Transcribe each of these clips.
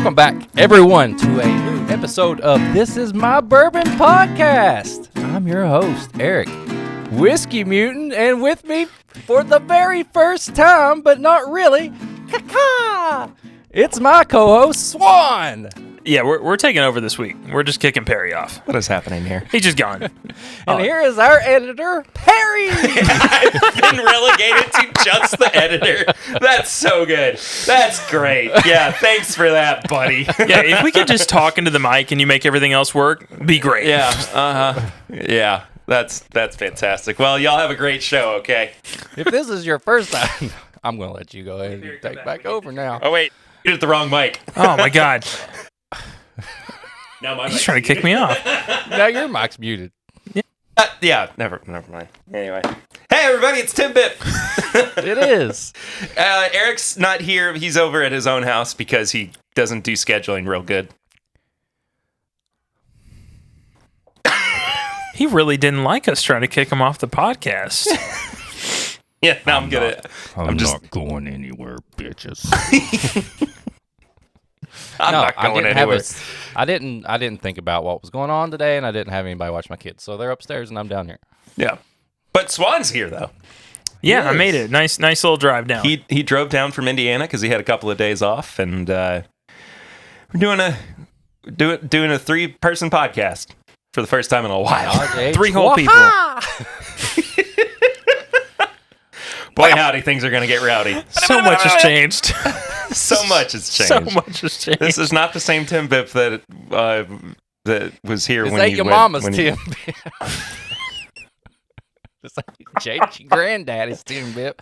Welcome back, everyone, to a new episode of This Is My Bourbon Podcast. I'm your host, Eric, Whiskey Mutant, and with me for the very first time, but not really, it's my co-host, Swan. Yeah, we're taking over this week. We're just kicking Perry off. What is happening here? He's just gone. And here is our editor, Perry. I've been relegated to just the editor. That's so good. That's great. Yeah, thanks for that, buddy. Yeah, if we could just talk into the mic and you make everything else work, be great. Yeah, Yeah, that's fantastic. Well, y'all have a great show, okay? If this is your first time, I'm going to let you go ahead and take back over now. Oh, wait. You hit the wrong mic. Oh, my God. Now my He's mic's trying to kick me off. Now your mic's muted. Yeah, never mind. Anyway. Hey, everybody, it's Tim Bip. It is. Eric's not here. He's over at his own house because he doesn't do scheduling real good. He really didn't like us trying to kick him off the podcast. Yeah, now I'm gonna. I'm just not going anywhere, bitches. I'm not going anywhere. I didn't think about what was going on today, and I didn't have anybody watch my kids. So they're upstairs, and I'm down here. Yeah, but Swan's here though. Yeah, I made it. Nice little drive down. He drove down from Indiana because he had a couple of days off, and we're doing a 3-person podcast for the first time in a while. 3 whole people. Boy, howdy, things are going to get rowdy. So much has changed. So much has changed. So much has changed. This is not the same Tim Bip that was here This when ain't you your went, mama's when Tim Bip. This ain't your granddaddy's Tim Bip.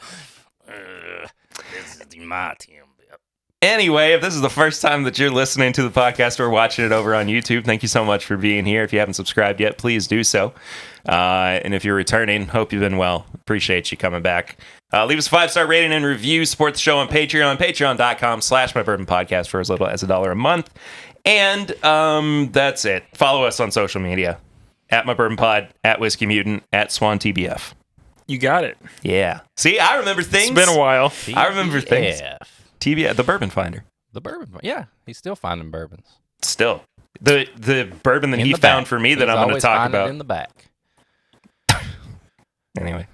This is my Tim Bip. Anyway, if this is the first time that you're listening to the podcast or watching it over on YouTube, thank you so much for being here. If you haven't subscribed yet, please do so. And if you're returning, hope you've been well. Appreciate you coming back. Leave us a 5-star rating and review. Support the show on Patreon, patreon.com/mybourbonpodcast for as little as $1 a month. And that's it. Follow us on social media. At MyBourbonPod, at Whiskey Mutant, at SwanTBF. You got it. Yeah. See, I remember things. It's been a while. I remember things. TBF, the Bourbon Finder. The bourbon. Yeah, he's still finding bourbons. Still. The bourbon that In he the found back. for me that He's I'm going to always talk finding it about. in the back. Anyway.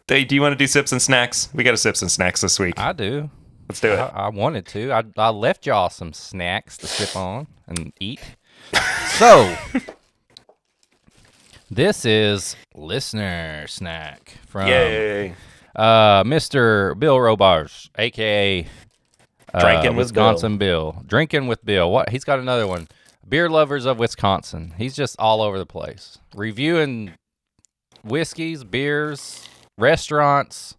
Hey, do you want to do sips and snacks? We got a sips and snacks this week. I do. Let's do it. I wanted to. I left y'all some snacks to sip on and eat. So, this is listener snack from Yay. Mr. Bill Robars, a.k.a. Drinking with Wisconsin Bill. Drinking with Bill. What? He's got another one. Beer Lovers of Wisconsin. He's just all over the place. Reviewing whiskeys, beers, restaurants,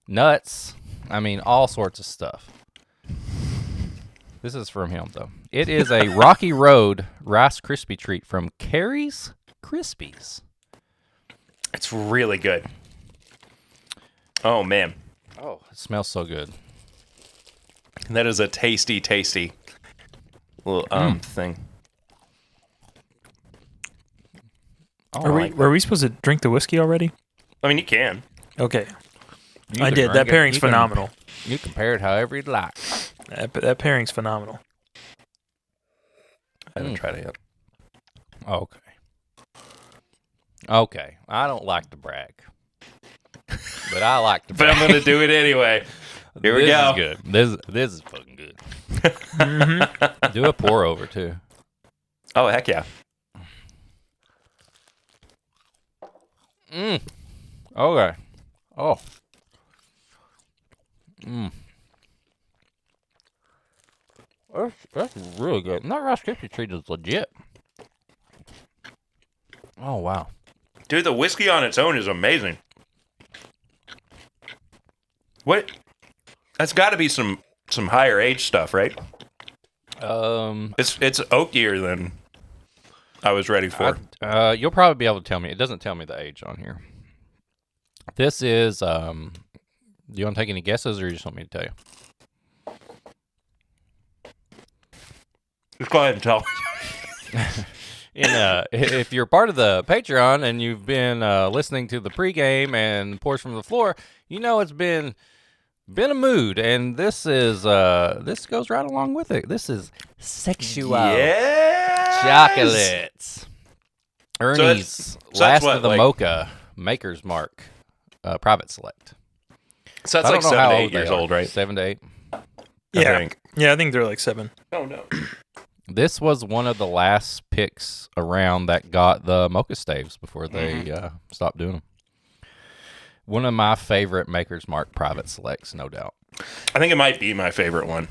nuts. I mean, all sorts of stuff. This is from him, though. It is a Rocky Road Rice Krispie treat from Carrie's Krispies. It's really good. Oh, man. Oh, it smells so good. That is a tasty, tasty little thing. Oh, Are we supposed to drink the whiskey already? I mean, you can. Okay. You I can did. drink That it. pairing's You can- phenomenal. You compare it however you'd like. That pairing's phenomenal. I haven't tried it yet. Okay. Okay. I don't like to brag. But I like to But brag. I'm going to do it anyway. Here we go. This is good. This is fucking good. Do a pour over, too. Oh, heck yeah. Okay. Oh. That's really good. And that Rice Krispie treat is legit. Oh, wow. Dude, the whiskey on its own is amazing. What? That's got to be some higher age stuff, right? It's oakier than I was ready for. You'll probably be able to tell me. It doesn't tell me the age on here. This is, do you want to take any guesses, or you just want me to tell you? Just go ahead and tell. If you're part of the Patreon and you've been listening to the pregame and Pours from the Floor, you know it's been Been a mood, and this is this goes right along with it. This is sexual chocolates. Ernie's that's Last what, of the like- Mocha Maker's Mark Private Select. So that's I like don't know 7 how to 8 old they years are. old, right? 7 to 8. Yeah. I think. Yeah, I think they're like 7. Oh no. This was one of the last picks around that got the Mocha staves before they stopped doing them. One of my favorite Maker's Mark Private Selects, no doubt. I think it might be my favorite one.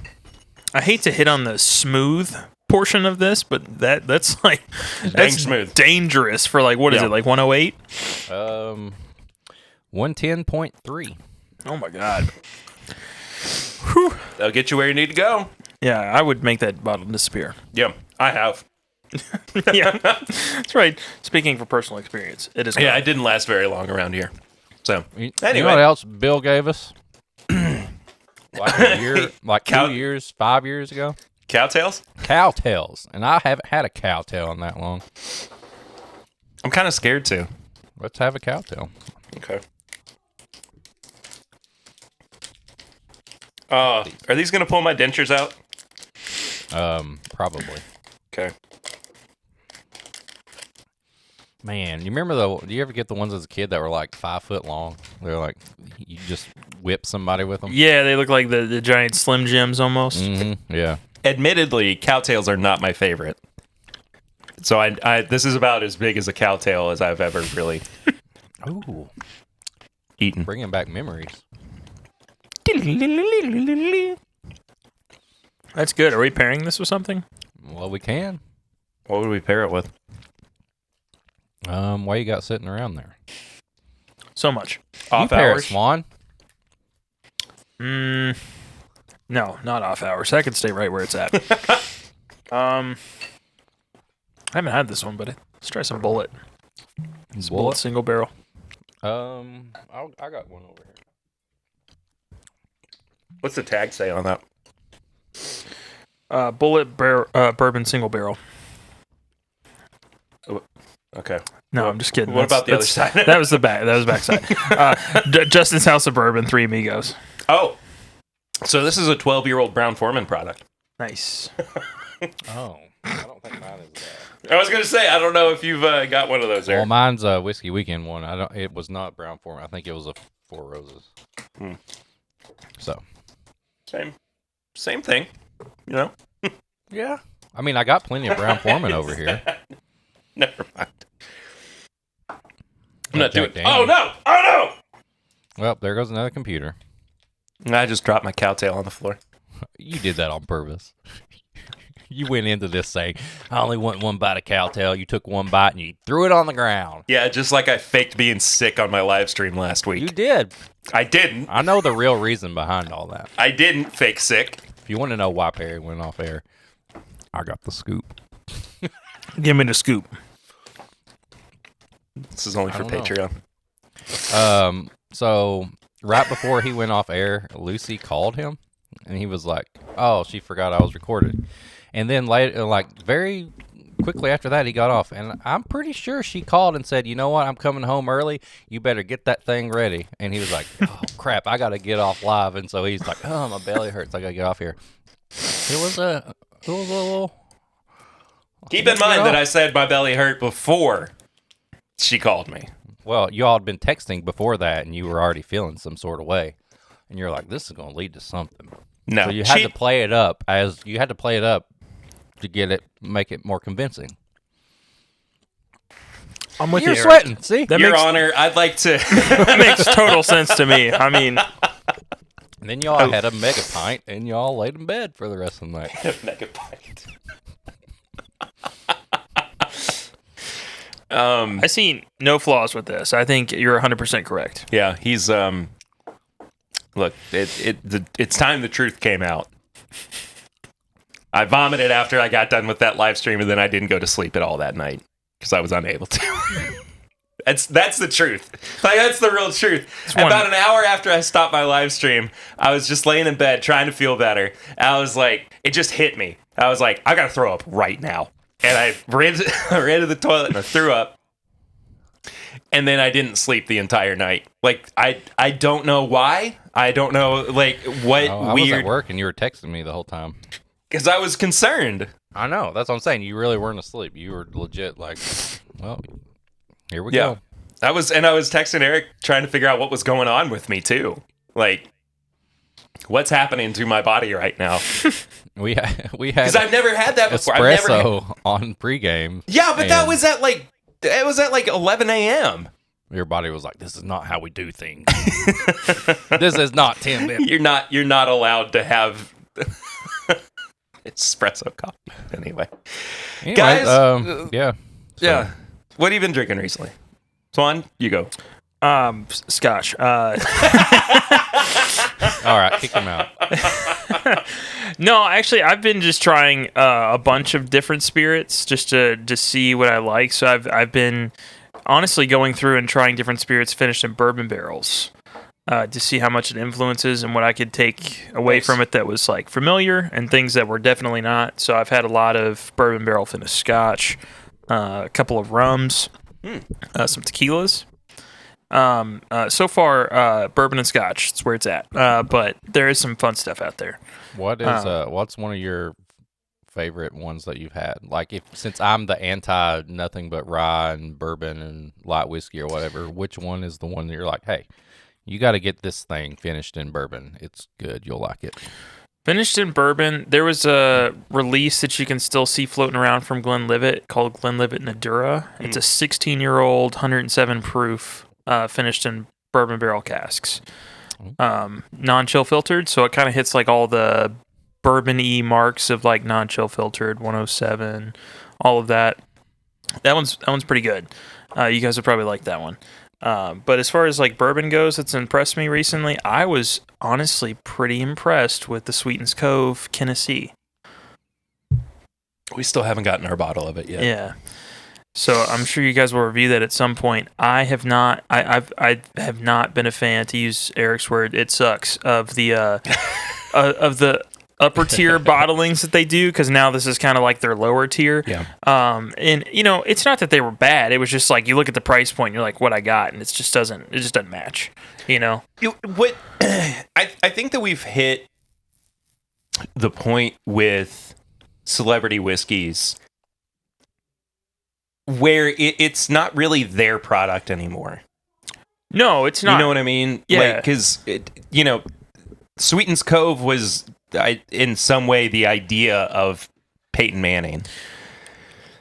I hate to hit on the smooth portion of this, but that's like that's smooth. dangerous for like what is Yeah. it, like 108? 110.3. Oh my god. They'll get you where you need to go. Yeah, I would make that bottle disappear. Yeah, I have. Yeah, that's right. Speaking for personal experience, it is. Yeah, I didn't last very long around here. So You anyway, know what else Bill gave us? Like a year, like 2 years, 5 years ago? cowtails. Cowtails. And I haven't had a cowtail in that long. I'm kind of scared too. Let's have a cowtail. Okay. Are these gonna pull my dentures out? Probably. Okay. Man, you remember do you ever get the ones as a kid that were like 5 foot long? They're like, you just whip somebody with them? Yeah, they look like the giant Slim Jims almost. Yeah. Admittedly, cowtails are not my favorite. So I this is about as big as a cowtail as I've ever really Ooh, eaten. bringing back memories. That's good. Are we pairing this with something? Well, we can. What would we pair it with? What you got sitting around there? So much. You Off pair it, hours. Swan. No, not off hours. That could stay right where it's at. I haven't had this one, but let's try some Bullet. Bullet single barrel. I got one over here. What's the tag say on that? Bullet bourbon single barrel. Okay. No, I'm just kidding. What about the other side? That was the back. That was backside. Justin's House of Bourbon, 3 Amigos. Oh, so this is a 12-year-old Brown Forman product. Nice. Oh, I don't think mine is that. I was gonna say I don't know if you've got one of those there. Well, mine's a Whiskey Weekend one. It was not Brown Forman. I think it was a Four Roses. So. Same thing, you know. Yeah. I mean, I got plenty of Brown Foreman over here. Never mind. I'm not doing. Jack Oh Daniels. no! Oh Well, there goes another computer. no! I just dropped my cowtail on the floor. You did that on purpose. You went into this saying, I only want one bite of cowtail. You took one bite and you threw it on the ground. Yeah, just like I faked being sick on my live stream last week. You did. I didn't. I know the real reason behind all that. I didn't fake sick. If you want to know why Perry went off air, I got the scoop. Give me the scoop. This is only for I don't know. Patreon. So right before he went off air, Lucy called him, and he was like, "Oh, she forgot I was recorded." And then later, like very quickly after that, he got off, and I'm pretty sure she called and said, "You know what? I'm coming home early. You better get that thing ready." And he was like, "Oh crap, I got to get off live." And so he's like, "Oh, my belly hurts. I got to get off here." It was a little. Keep in mind that I said my belly hurt before she called me. Well, you all had been texting before that, and you were already feeling some sort of way, and you're like, "This is going to lead to something." No, So you had to play it up to get it, make it more convincing. I'm with You're you. sweating. See, That Your makes, Honor, I'd like to. that makes total sense to me. I mean, and then y'all had a mega pint, and y'all laid in bed for the rest of the night. Megabyte. I see no flaws with this. I think you're 100% correct. Yeah, he's look, it's time the truth came out. I vomited after I got done with that live stream, and then I didn't go to sleep at all that night because I was unable to. That's the truth. Like, that's the real truth. About an hour after I stopped my live stream, I was just laying in bed trying to feel better. I was like, it just hit me. I was like, I gotta throw up right now. And I ran to the toilet and I threw up. and then I didn't sleep the entire night. Like I don't know why. I don't know like what I was weird at work and you were texting me the whole time. because I was concerned. I know. That's what I'm saying. You really weren't asleep. You were legit like, well, here we Yeah. go. I was texting Eric trying to figure out what was going on with me too. Like what's happening to my body right now? We had Because I've never had that before. I've never espresso on pregame. Yeah, but that and was at like 11 a.m. your body was like, "This is not how we do things. This is not 10 minutes." You're not allowed to have espresso coffee anyway. Anyway, Guys, yeah. Yeah. What have you been drinking recently? Swan, you go. Scotch. All right, kick him out. No, actually, I've been just trying a bunch of different spirits just to see what I like. So I've been honestly going through and trying different spirits finished in bourbon barrels to see how much it influences and what I could take away from it that was like familiar and things that were definitely not. So I've had a lot of bourbon barrel finished Scotch, a couple of rums, some tequilas. So far, bourbon and Scotch. That's where it's at. But there is some fun stuff out there. What is what's one of your favorite ones that you've had? Like, since I'm the anti nothing but rye and bourbon and light whiskey or whatever, which one is the one that you're like, hey, you got to get this thing finished in bourbon. It's good. You'll like it. Finished in bourbon. There was a release that you can still see floating around from Glenlivet called Glenlivet Nadura. It's a 16-year-old, 107 proof, finished in bourbon barrel casks. Non-chill filtered, so it kind of hits like all the bourbon-y marks of like non-chill filtered, 107, all of that. That one's pretty good. You guys would probably like that one. But as far as like bourbon goes, it's impressed me recently. I was honestly pretty impressed with the Sweetens Cove Tennessee. We still haven't gotten our bottle of it yet. Yeah. So I'm sure you guys will review that at some point. I have not. I have not been a fan, to use Eric's word. It sucks of the of the upper tier bottlings that they do, because now this is kind of like their lower tier. Yeah. And you know, it's not that they were bad. It was just like you look at the price point, and you're like, what I got, and it just doesn't match. You know. What I think that we've hit the point with celebrity whiskeys where it's not really their product anymore. No, it's not. You know what I mean? Yeah. Because, Sweetens Cove was, in some way, the idea of Peyton Manning.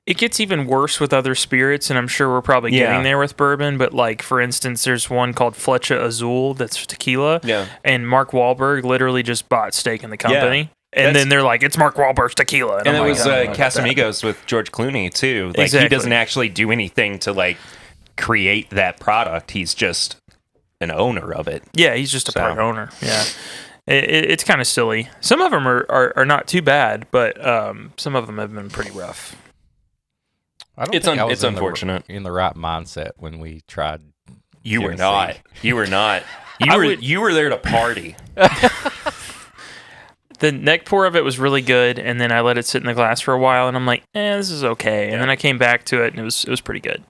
It gets even worse with other spirits, and I'm sure we're probably getting there with bourbon. But, like, for instance, there's one called Flecha Azul that's tequila. Yeah. And Mark Wahlberg literally just bought stake in the company. Yeah. And then they're like, it's Mark Wahlberg's tequila. And it was Casamigos with George Clooney, too. Like, exactly. He doesn't actually do anything to, like, create that product. He's just an owner of it. Yeah, he's just a part owner. Yeah. It's kind of silly. Some of them are not too bad, but some of them have been pretty rough. I don't think I was unfortunate. in the right mindset when we tried. You were not. You were not. You were there to party. The neck pour of it was really good, and then I let it sit in the glass for a while, and I'm like, this is okay. And then I came back to it, and it was pretty good.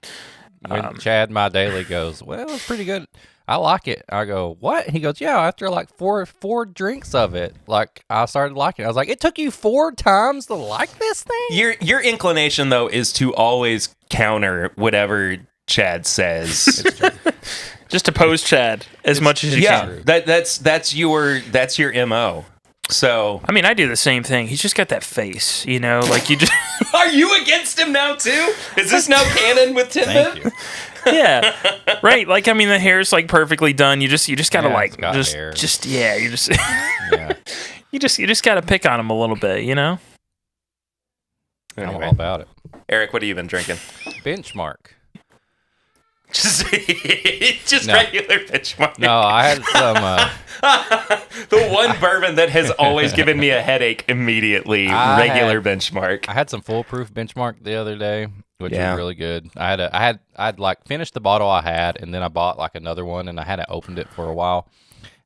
When Chad, my daily, goes, well, it's pretty good. I like it. I go, what? He goes, yeah, after like four drinks of it, like I started liking it. I was like, it took you 4 times to like this thing? Your inclination, though, is to always counter whatever Chad says. Just oppose Chad as much as you can. That's your MO. So I mean, I do the same thing. He's just got that face, you know, like you just. Are you against him now too? Is this now canon with Tim? Thank you. Yeah, right. Like, I mean, the hair's like perfectly done. You just gotta hair. you just gotta pick on him a little bit, you know. Anyway. I'm all about it. Eric, what have you been drinking? Benchmark. Just regular Benchmark. No, I had some. The one bourbon that has always given me a headache immediately. Regular Benchmark. I had some foolproof Benchmark the other day, which was really good. I'd like finished the bottle I had, and then I bought like another one, and I hadn't opened it for a while,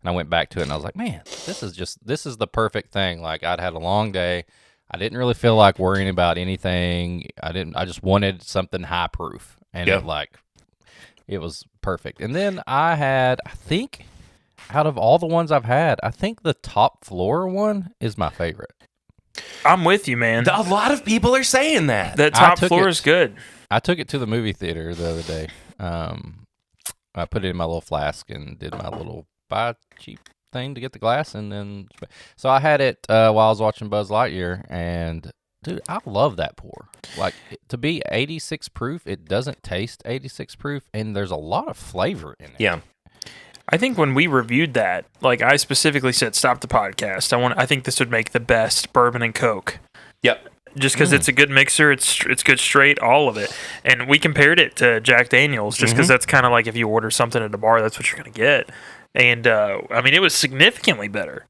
and I went back to it, and I was like, man, this is the perfect thing. Like, I'd had a long day. I didn't really feel like worrying about anything. I just wanted something high proof, and it like It was perfect. And then I think, out of all the ones I've had, I think the top floor one is my favorite. I'm with you, man. A lot of people are saying that. That top floor is good. I took it to the movie theater the other day. I put it in my little flask and did my little buy cheap thing to get the glass, and then so I had it while I was watching Buzz Lightyear, and dude, I love that pour. Like, to be 86 proof, it doesn't taste 86 proof, and there's a lot of flavor in it. Yeah. I think when we reviewed that, like, I specifically said, stop the podcast. I think this would make the best bourbon and Coke. Yep. Just because it's a good mixer, it's good straight, all of it. And we compared it to Jack Daniels, just because that's kind of like if you order something at a bar, that's what you're going to get. And, I mean, it was significantly better.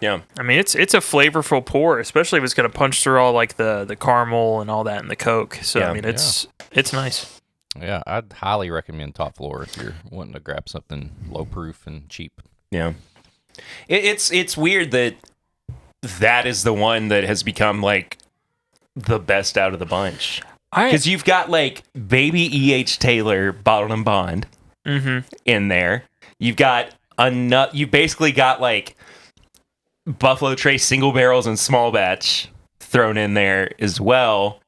Yeah. I mean, it's a flavorful pour, especially if it's going to punch through all, like, the caramel and all that in the Coke. So, I mean, it's nice. Yeah, I'd highly recommend Top Floor if you're wanting to grab something low proof and cheap. Yeah. It's weird that is the one that has become, like, the best out of the bunch. Because you've got, like, Baby E.H. Taylor Bottled and Bond in there. You've got you've basically got, like, Buffalo Trace single barrels and small batch thrown in there as well.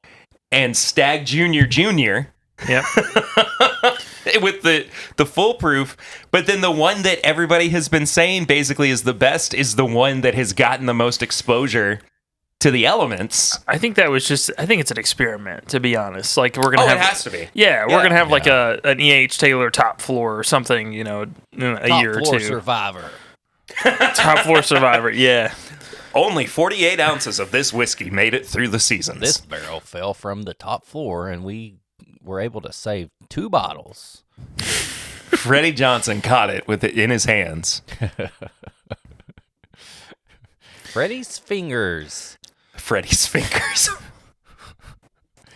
And Stag Junior Jr. Yep. with the full proof. But then the one that everybody has been saying basically is the best is the one that has gotten the most exposure to the elements. I think it's an experiment, to be honest. Like, we're gonna have, it has to be. Yeah, we're gonna have like an E.H. Taylor top floor or something, in a year or two. Top floor survivor. Top floor survivor, yeah. Only 48 ounces of this whiskey made it through the seasons. This barrel fell from the top floor, and we were able to save 2 bottles. Freddie Johnson caught it with it in his hands. Freddie's fingers. Freddie's fingers.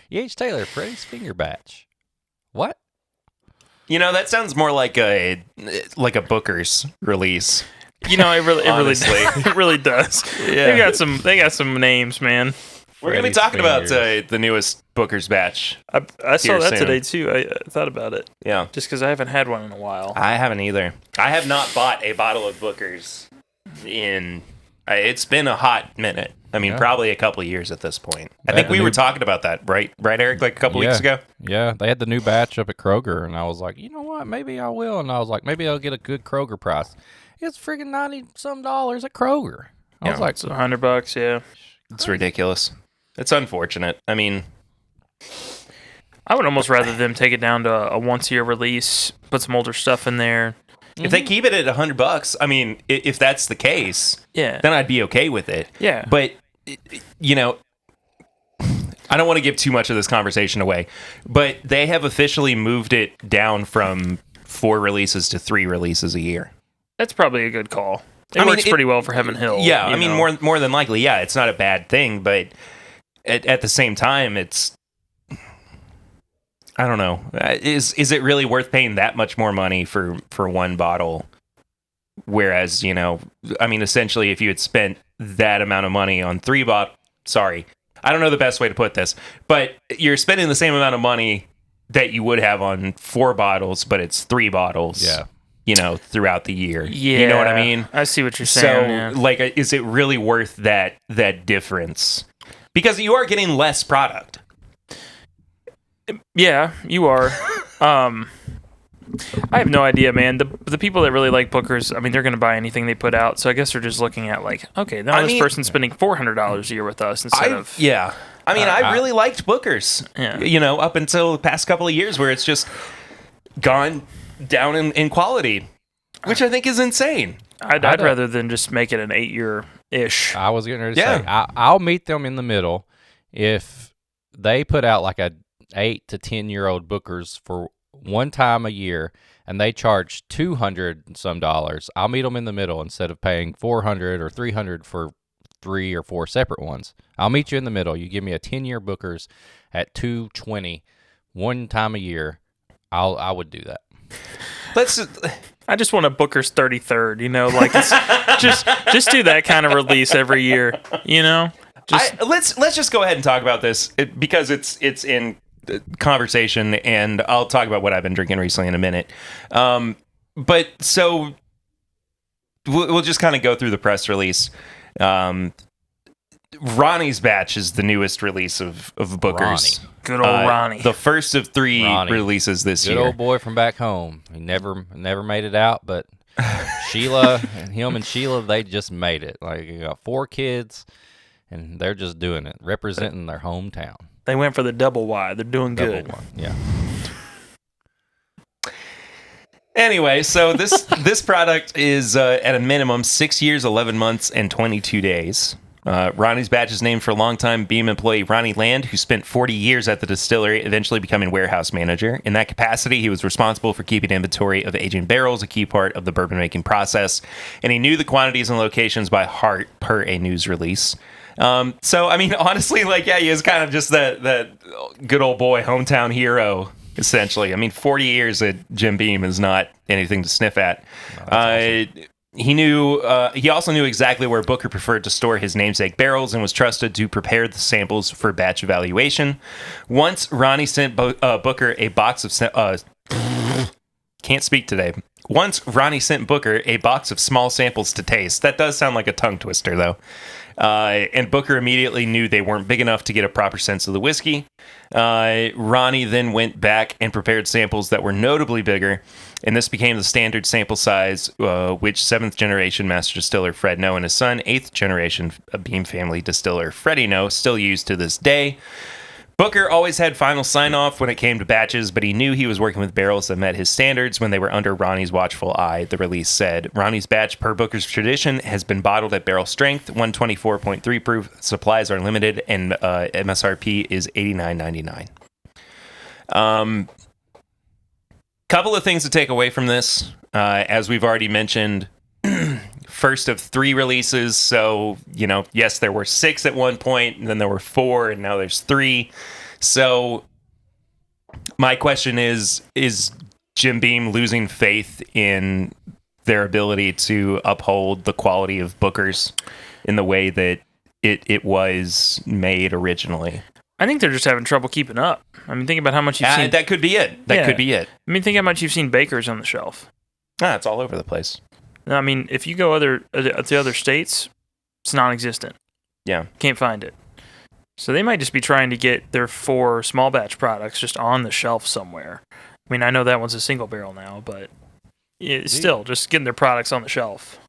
E.H. Taylor, Freddie's finger batch. What? That sounds more like a Booker's release. It really does. Yeah. They got some names, man. We're going to be talking about the newest Booker's batch. I saw that soon. today, too. I thought about it. Yeah. Just because I haven't had one in a while. I haven't either. I have not bought a bottle of Booker's in... It's been a hot minute. I mean, probably a couple of years at this point. I think we were talking about that, right, Eric, like a couple weeks ago? Yeah, they had the new batch up at Kroger, and I was like, you know what, maybe I will. And I was like, maybe I'll get a good Kroger price. It's freaking $90-some at Kroger. I was like, it's $100, yeah. It's ridiculous. It's unfortunate. I mean... I would almost rather them take it down to a once-a-year release, put some older stuff in there. If they keep it at $100, I mean, if that's the case, then I'd be okay with it. Yeah. But, I don't want to give too much of this conversation away, but they have officially moved it down from 4 releases to 3 releases a year. That's probably a good call. It works pretty well for Heaven Hill. Yeah, I mean, more than likely, yeah, it's not a bad thing, but at the same time, it's... I don't know. Is it really worth paying that much more money for one bottle? Whereas, essentially, if you had spent that amount of money on 3 bottles... Sorry, I don't know the best way to put this, but you're spending the same amount of money that you would have on 4 bottles, but it's 3 bottles. Yeah. Throughout the year. Yeah. You know what I mean? I see what you're saying. So, is it really worth that difference? Because you are getting less product. Yeah, you are. I have no idea, man. The people that really like Booker's, I mean, they're going to buy anything they put out. So I guess they're just looking at okay, now this person's spending $400 a year with us instead of... Yeah. I mean, I really liked Booker's, up until the past couple of years where it's just gone down in quality, which I think is insane. I'd rather than just make it an 8-year-ish. I was getting ready to say, I'll meet them in the middle if they put out like a 8 to 10-year-old Booker's for one time a year, and they charge $200-some. I'll meet them in the middle instead of paying $400 or $300 for 3 or 4 separate ones. I'll meet you in the middle. You give me a 10-year Booker's at $220 one time a year. I would do that. I just want a Booker's 33rd. It's just do that kind of release every year. Let's just go ahead and talk about this because it's in conversation, and I'll talk about what I've been drinking recently in a minute. But so we'll just kind of go through the press release. Ronnie's batch is the newest release of Booker's. Ronnie. Good old Ronnie. The first of 3 Ronnie. releases this Good year. old boy from back home. He never made it out, but Sheila and Sheila, they just made it. Like, you got 4 kids, and they're just doing it, representing their hometown. They went for the double Y. They're doing Double good. one, yeah. Anyway, so this product is at a minimum 6 years, 11 months, and 22 days. Ronnie's batch is named for longtime Beam employee Ronnie Land, who spent 40 years at the distillery, eventually becoming warehouse manager. In that capacity, he was responsible for keeping inventory of aging barrels, a key part of the bourbon making process, and he knew the quantities and locations by heart per a news release. So, I mean, honestly, like, yeah, he is kind of just that good old boy hometown hero, essentially. I mean, 40 years at Jim Beam is not anything to sniff at. Awesome. He also knew exactly where Booker preferred to store his namesake barrels and was trusted to prepare the samples for batch evaluation. Once Ronnie sent Booker a box of can't speak today. Once Ronnie sent Booker a box of small samples to taste. That does sound like a tongue twister, though. And Booker immediately knew they weren't big enough to get a proper sense of the whiskey. Ronnie then went back and prepared samples that were notably bigger, and this became the standard sample size, which 7th generation master distiller Fred Noe and his son, 8th generation Beam family distiller Freddie Noe, still used to this day. Booker always had final sign-off when it came to batches, but he knew he was working with barrels that met his standards when they were under Ronnie's watchful eye, the release said. Ronnie's batch, per Booker's tradition, has been bottled at barrel strength, 124.3 proof. Supplies are limited, and MSRP is $89.99. Couple of things to take away from this. As we've already mentioned, first of 3 releases. So, yes, there were 6 at one point, and then there were 4, and now there's 3. So my question is Jim Beam losing faith in their ability to uphold the quality of Booker's in the way that it was made originally? I think they're just having trouble keeping up. I mean, think about how much you've seen. That could be it. That could be it. I mean, think how much you've seen Baker's on the shelf. It's all over the place. I mean, if you go to other states, it's non-existent. Yeah. Can't find it. So they might just be trying to get their 4 small batch products just on the shelf somewhere. I mean, I know that one's a single barrel now, but it's still just getting their products on the shelf.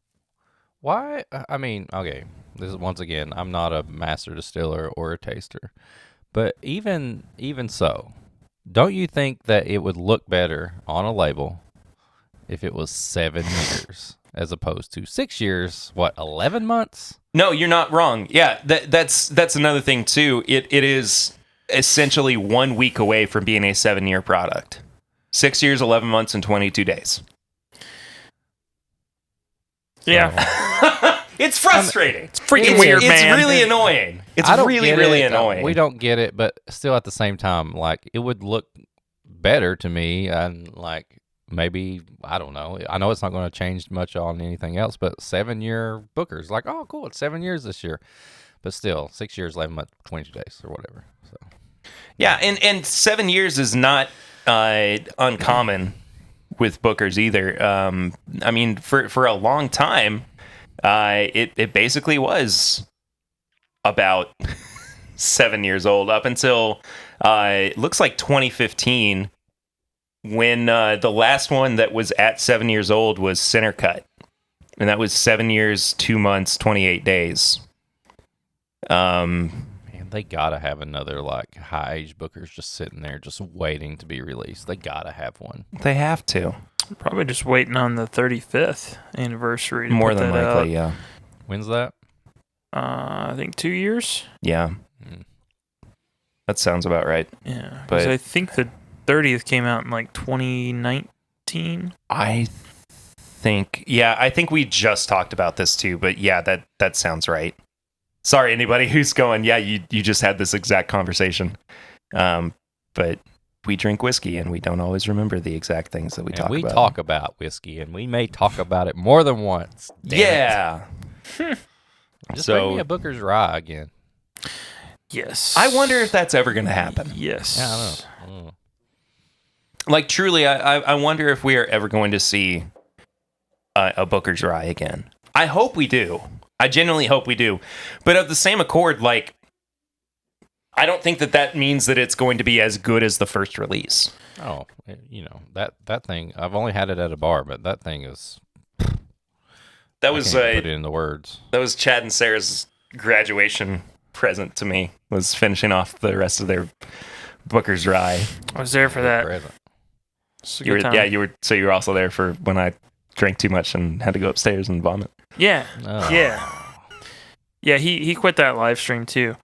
Why? I mean, okay, this is, once again, I'm not a master distiller or a taster, but even so, don't you think that it would look better on a label if it was 7 years as opposed to 6 years? 11 months? No, you're not wrong. Yeah, that's another thing too. It is essentially 1 week away from being a 7-year product. 6 years, 11 months, and 22 days. Yeah. It's frustrating. It's freaking weird, man. It's really annoying. It's really annoying. We don't get it, but still at the same time, like, it would look better to me, and like, maybe, I don't know. I know it's not going to change much on anything else, but 7-year Booker's like, oh, cool, it's 7 years this year. But still, 6 years, 11 months, 22 days or whatever. So, yeah, and 7 years is not uncommon with Booker's either. I mean, for a long time, it basically was about 7 years old up until it looks like 2015. When the last one that was at 7 years old was Center Cut. And that was 7 years, 2 months, 28 days. Man, they gotta have another, like, high-age Booker's just sitting there just waiting to be released. They gotta have one. They have to. Probably just waiting on the 35th anniversary. More than likely, yeah. When's that? I think 2 years. Yeah. That sounds about right. Yeah, because I think the 30th came out in like 2019. I think we just talked about this too, but yeah, that sounds right. Sorry, anybody who's going, yeah, you just had this exact conversation. But we drink whiskey and we don't always remember the exact things that we talk about. We talk about whiskey and we may talk about it more than once. Yeah. Just bring me a Booker's Rye again. Yes. I wonder if that's ever going to happen. Yes. Yeah, I don't know. Like, truly, I wonder if we are ever going to see a Booker's Rye again. I hope we do. I genuinely hope we do. But of the same accord, like, I don't think that means that it's going to be as good as the first release. Oh, you know, that thing, I've only had it at a bar, but that thing is... That was put it in the words. That was Chad and Sarah's graduation present to me, was finishing off the rest of their Booker's Rye. I was there for that. Present. It's a You good were, time. yeah, you were also there for when I drank too much and had to go upstairs and vomit. Yeah. Oh. Yeah. Yeah, he quit that live stream too.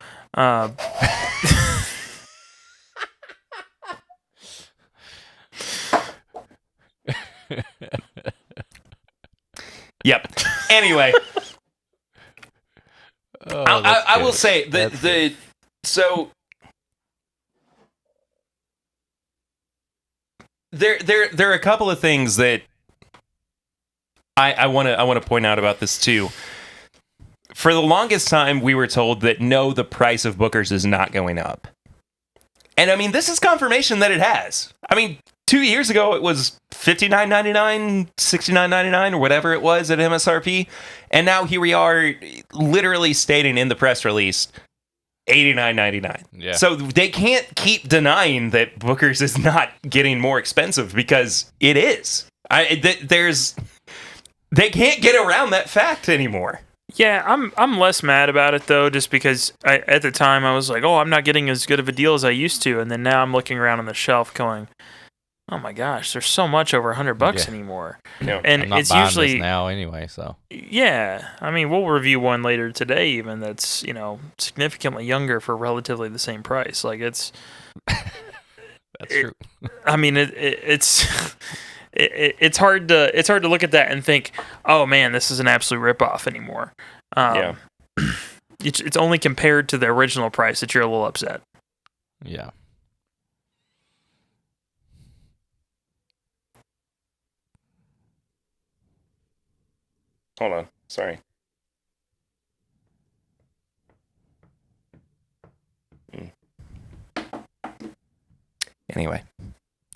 Yep. Anyway, Oh, I will good. say That's so there are a couple of things that I want to point out about this too. For the longest time, we were told that no, the price of Booker's is not going up. And I mean, this is confirmation that it has. I mean, 2 years ago, it was $59.99, $69.99, or whatever it was at MSRP. And now here we are literally stating in the press release, $89.99. Yeah. So they can't keep denying that Booker's is not getting more expensive, because it is. They can't get around that fact anymore. Yeah, I'm less mad about it though, just because at the time I was like, oh, I'm not getting as good of a deal as I used to, and then now I'm looking around on the shelf going, oh my gosh, there's so much over $100 Yeah. anymore. Yeah. And I'm not it's buying usually this now anyway, so. yeah. I mean, we'll review one later today, even that's significantly younger for relatively the same price. Like That's true. I mean, it's it's hard to look at that and think, oh man, this is an absolute ripoff anymore. Yeah. It's only compared to the original price that you're a little upset. Yeah. Hold on. Sorry.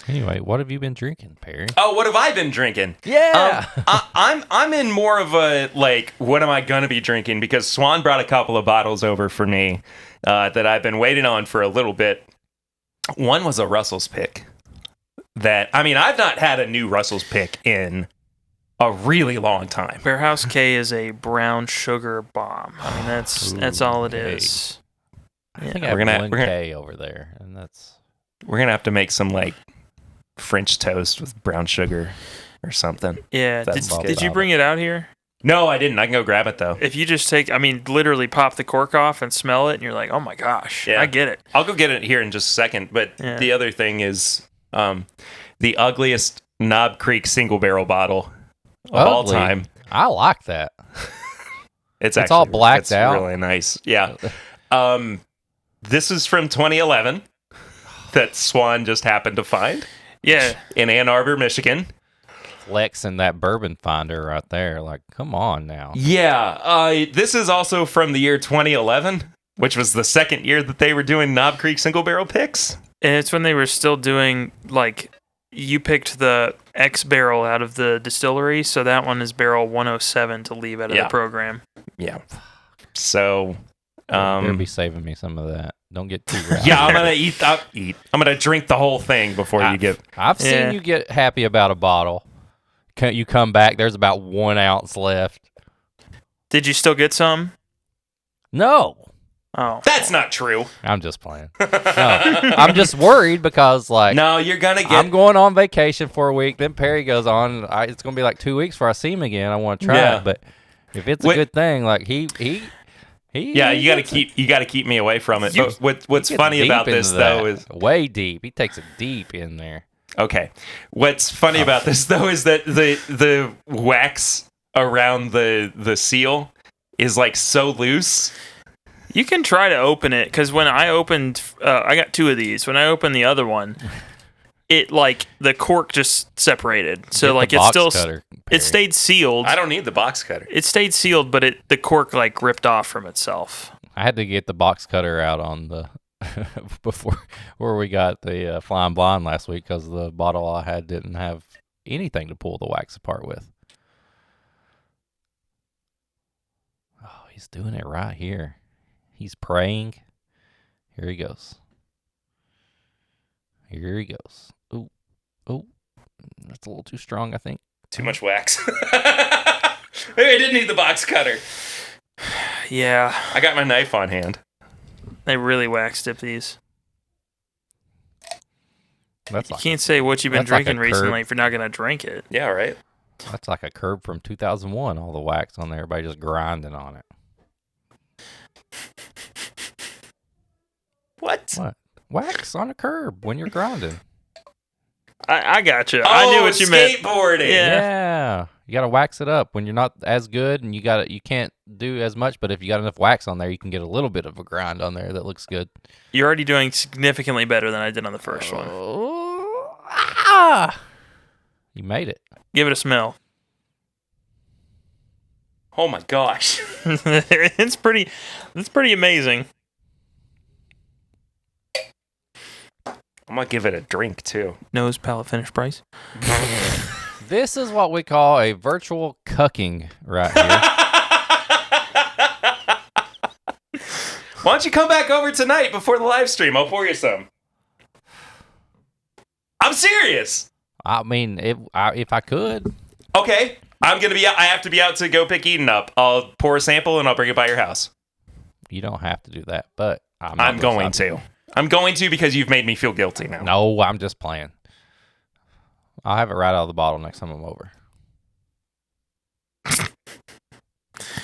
Anyway, what have you been drinking, Perry? Oh, what have I been drinking? Yeah. I'm in more of a, like, what am I gonna be drinking? Because Swan brought a couple of bottles over for me that I've been waiting on for a little bit. One was a Russell's Pick. I've not had a new Russell's Pick in a really long time. Warehouse K is a brown sugar bomb. I mean, that's all it okay. is. I think We're I have gonna- Blend we're gonna- K over there, and that's... We're gonna have to make some, like, French toast with brown sugar or something. Yeah. That's Did you bring it out here? No, I didn't. I can go grab it though. If you just literally pop the cork off and smell it, and you're like, oh my gosh, Yeah. I get it. I'll go get it here in just a second. But Yeah. the other thing is the ugliest Knob Creek single barrel bottle of all Ugly. time. I like that. It's all blacked it's out. really nice. Yeah. This is from 2011 that Swan just happened to find Yeah. in Ann Arbor, Michigan. Flexing that bourbon finder right there. Like, come on now. Yeah. This is also from the year 2011, which was the second year that they were doing Knob Creek single barrel picks. And it's when they were still doing, like, you picked the X barrel out of the distillery, so that one is barrel 107 to leave out of Yeah. the program. Yeah. So, Better be saving me some of that. Don't get too rowdy. yeah, I'm gonna eat. I'm gonna drink the whole thing before you get. I've seen Yeah. you get happy about a bottle. You come back, there's about 1 ounce left. Did you still get some? No. Oh. That's not true. I'm just playing. No, I'm just worried because, like, No, you're gonna get. I'm going on vacation for a week. Then Perry goes on. It's going to be like 2 weeks before I see him again. I want to try Yeah. it. But if it's a Wait. good thing, like, he Yeah, you gotta gets it. keep. You gotta keep me away from it. You- But what's He gets funny deep about this into though that. is way deep. He takes it deep in there. okay. What's funny about this though is that the wax around the seal is like so loose. You can try to open it, because when I opened, I got 2 of these. When I opened the other one, it, like, the cork just separated. So, Get like, the it's box still, cutter, it Perry. stayed sealed. I don't need the box cutter. It stayed sealed, but the cork, like, ripped off from itself. I had to get the box cutter out on the before where we got the Flying Blonde last week because the bottle I had didn't have anything to pull the wax apart with. Oh, he's doing it right here. He's praying. Here he goes. Here he goes. Oh, oh, that's a little too strong, I think. Too much wax. Maybe I didn't need the box cutter. Yeah. I got my knife on hand. They really wax dip these. That's You like can't say what you've been that's like a drinking recently curb. if you're not going to drink it. Yeah, right. that's like a curb from 2001. All the wax on there, everybody just grinding on it. What? What? Wax on a curb when you're grinding. I got you. Oh, I knew what you meant. skateboarding. Yeah. Yeah. You got to wax it up when you're not as good and you can't do as much, but if you got enough wax on there, you can get a little bit of a grind on there that looks good. You're already doing significantly better than I did on the first one. You made it. Give it a smell. Oh my gosh. It's pretty amazing. I'm gonna give it a drink too. Nose, palate, finish, price. This is what we call a virtual cucking right here. Why don't you come back over tonight before the live stream? I'll pour you some. I'm serious. I mean, if I could. Okay, I'm gonna be. I have to be out to go pick Eden up. I'll pour a sample and I'll bring it by your house. You don't have to do that, but I'm going to. I'm going to because you've made me feel guilty now. No, I'm just playing. I'll have it right out of the bottle next time I'm over.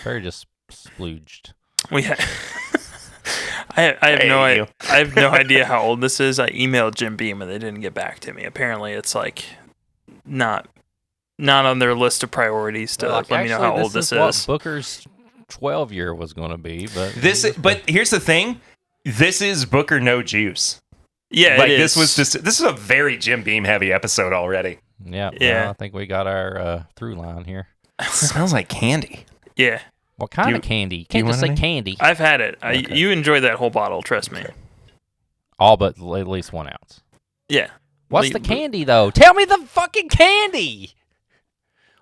Very just splooged. I have no idea how old this is. I emailed Jim Beam and they didn't get back to me. Apparently, it's like not on their list of priorities to let me know how old this is. What Booker's 12-year was going to be, but But here's the thing. This is Booker no juice. Yeah, Like it is. this is a very Jim Beam heavy episode already. yeah. Yeah. Well, I think we got our through line here. It smells like candy. Yeah, What kind You- of candy? You you can't just want say any? candy. I've had it. Okay. You enjoyed that whole bottle, trust me. All but at least 1 ounce. Yeah. What's Le- the candy, though? Tell me the fucking candy!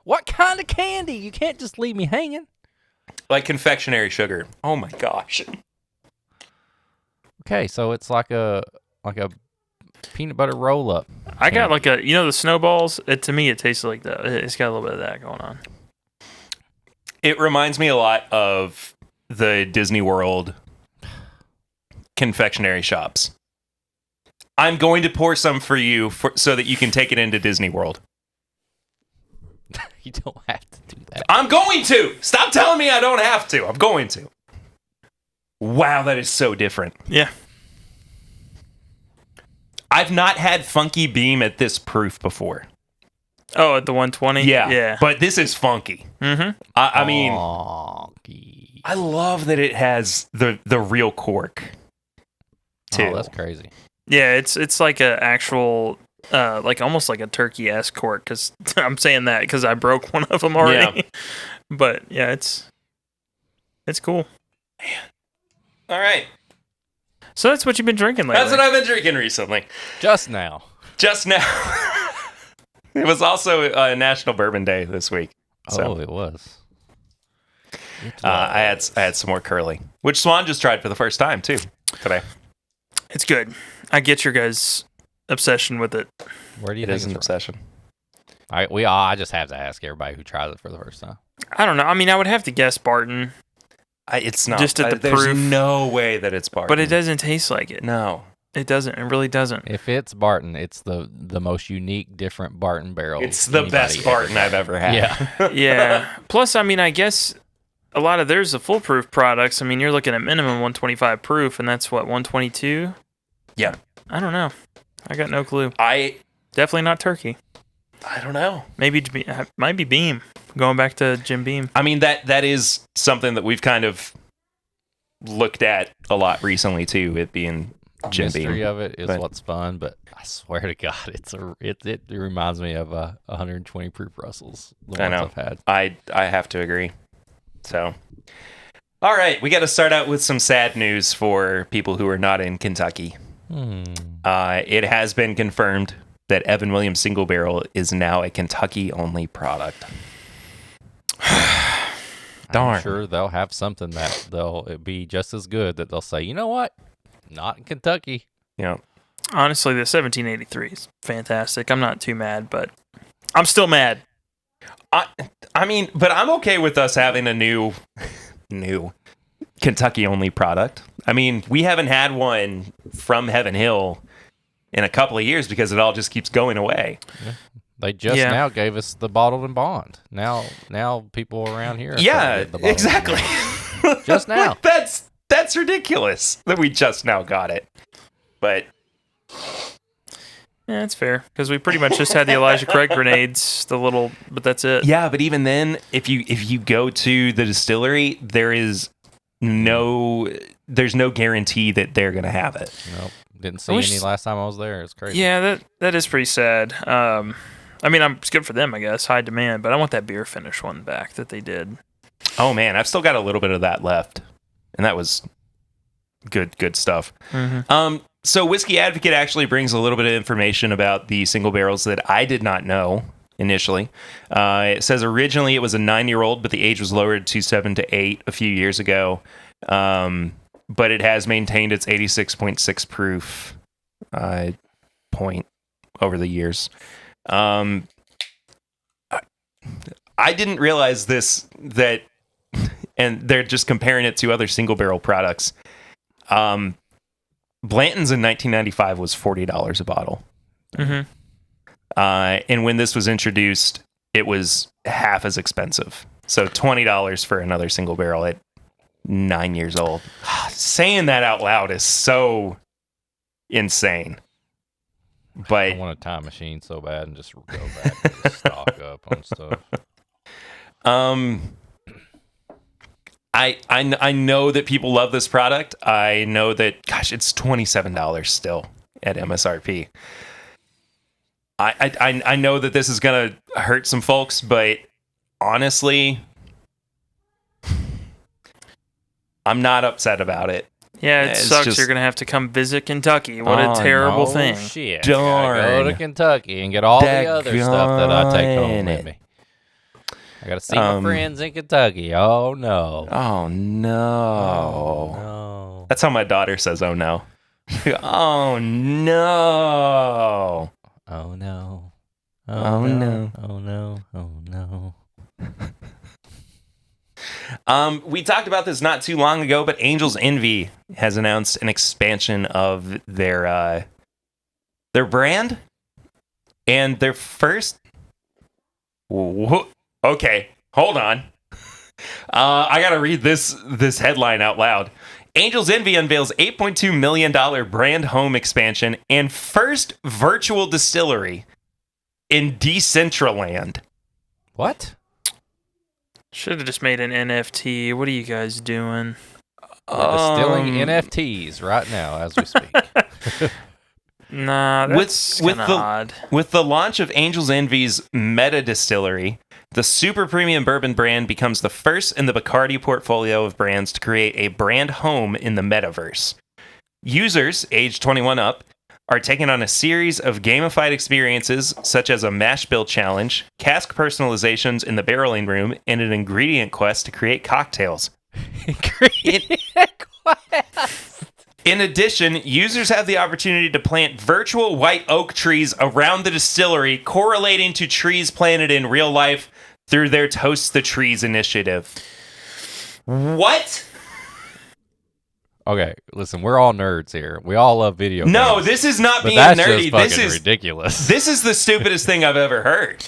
What kind of candy? You can't just leave me hanging. Like confectionery sugar. Oh my gosh. Okay, so it's like a peanut butter roll-up. I got like the snowballs. To me, it tastes like that. It's got a little bit of that going on. It reminds me a lot of the Disney World confectionery shops. I'm going to pour some for you so that you can take it into Disney World. You don't have to do that. I'm going to! Stop telling me I don't have to. I'm going to. Wow, that is so different. Yeah. I've not had Funky Beam at this proof before. Oh, at the 120? Yeah. Yeah. But this is funky. Mm-hmm. I mean, Honky. I love that it has the real cork, too. Oh, that's crazy. Yeah, it's like a actual, like almost like a turkey-esque cork. Because I'm saying that because I broke one of them already. But yeah, it's cool. All right. So that's what you've been drinking lately. That's what I've been drinking recently. Just now. Just now. It was also National Bourbon Day this week. So Oh, it was. I had some more curly, which Swan just tried for the first time, too, today. It's good. I get your guys' obsession with it. Where do you It think is an it's from? obsession. I just have to ask everybody who tries it for the first time. I don't know. I mean, I would have to guess Barton, It's not. Just at the There's proof. no way that it's Barton. but it doesn't taste like it. No. It doesn't. It really doesn't. If it's Barton, it's the most unique, different Barton barrel. It's the anybody best ever Barton got. I've ever had. Yeah. Yeah. Plus, I mean, I guess a lot of theirs are foolproof products. I mean, you're looking at minimum 125 proof, and that's what, 122? Yeah. I don't know. I got no clue. I Definitely not turkey. don't know. Maybe might be Beam. Going back to Jim Beam. I mean, that is something that we've kind of looked at a lot recently, too, it being Jim Mystery Beam. of it is But- what's fun, but I swear to God, it reminds me of 120 proof Russells. The I ones know. I've had. I have to agree. So, All right, we got to start out with some sad news for people who are not in Kentucky. It has been confirmed that Evan Williams Single Barrel is now a Kentucky-only product. Darn. I'm sure they'll have something that it'll be just as good that they'll say, you know what? Not in Kentucky. Yeah. Honestly, the 1783 is fantastic. I'm not too mad, but I'm still mad. I mean, but I'm okay with us having a new Kentucky-only product. I mean, we haven't had one from Heaven Hill in a couple of years because it all just keeps going away. Yeah. They just now gave us the bottled and bond. Now people around here. Yeah, exactly. Just now. Like, that's ridiculous that we just now got it. But yeah, it's fair because we pretty much just had the Elijah Craig grenades, but that's it. yeah, but even then, if you go to the distillery, there's no guarantee that they're gonna have it. Nope. Didn't see any last time I was there. It's crazy. Yeah, that is pretty sad. I mean, it's good for them, I guess. High demand, but I want that beer finish one back that they did. Oh man, I've still got a little bit of that left, and that was good stuff. Mm-hmm. So Whiskey Advocate actually brings a little bit of information about the single barrels that I did not know initially. It says originally it was a 9-year-old, but the age was lowered to 7 to 8 a few years ago. But it has maintained its 86.6 proof point over the years. I didn't realize that, and they're just comparing it to other single barrel products. Blanton's in 1995 was $40 a bottle. Mm-hmm. And when this was introduced, it was half as expensive. So $20 for another single barrel at 9 years old. Saying that out loud is so insane. But I want a time machine so bad and just go back and just stock up on stuff. I know that people love this product. I know that, gosh, it's $27 still at MSRP. I know that this is gonna hurt some folks, but honestly, I'm not upset about it. Yeah, it sucks. You're going to have to come visit Kentucky. What a terrible thing. Shit. Darn. I gotta go to Kentucky and get all the other stuff that I take home with me. I got to see my friends in Kentucky. Oh, no. Oh, no. No. That's how my daughter says, oh, no. Oh, no. Oh, no. Oh, no. Oh, no. Oh, no. We talked about this not too long ago, but Angel's Envy has announced an expansion of their brand and their first. Okay, hold on. I gotta read this headline out loud. Angel's Envy unveils $8.2 million brand home expansion and first virtual distillery in Decentraland. What? Should have just made an NFT. What are you guys doing? We're distilling NFTs right now as we speak. Nah, that's kind of odd. With the launch of Angel's Envy's Meta Distillery, the super premium bourbon brand becomes the first in the Bacardi portfolio of brands to create a brand home in the metaverse. Users, aged 21 up, are taking on a series of gamified experiences such as a mash bill challenge, cask personalizations in the barreling room, and an ingredient quest to create cocktails. In addition, users have the opportunity to plant virtual white oak trees around the distillery, correlating to trees planted in real life through their Toast the Trees initiative. What? Okay, listen, we're all nerds here. We all love video games. No, this is not being that's nerdy. Just this is ridiculous. This is the stupidest thing I've ever heard.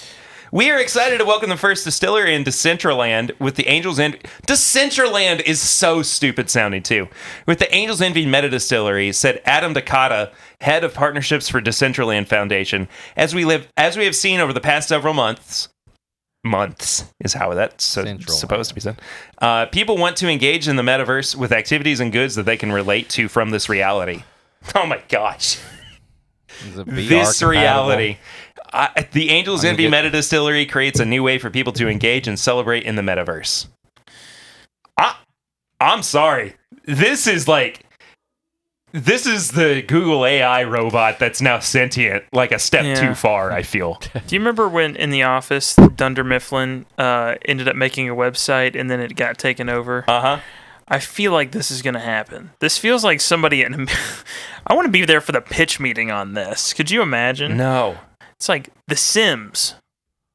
We are excited to welcome the first distillery in Decentraland with the Angel's Envy. Decentraland is so stupid sounding too. With the Angel's Envy Meta Distillery, said Adam Dakota, head of partnerships for Decentraland Foundation. As we have seen over the past several months is how that's supposed to be said. People want to engage in the metaverse with activities and goods that they can relate to from this reality. Oh my gosh. This reality. The Angel's Envy Meta Distillery creates a new way for people to engage and celebrate in the metaverse. I'm sorry. This is the Google AI robot that's now sentient, like a step too far, I feel. Do you remember when in The Office, Dunder Mifflin ended up making a website and then it got taken over? Uh-huh. I feel like this is going to happen. This feels like somebody I want to be there for the pitch meeting on this. Could you imagine? No. It's like The Sims,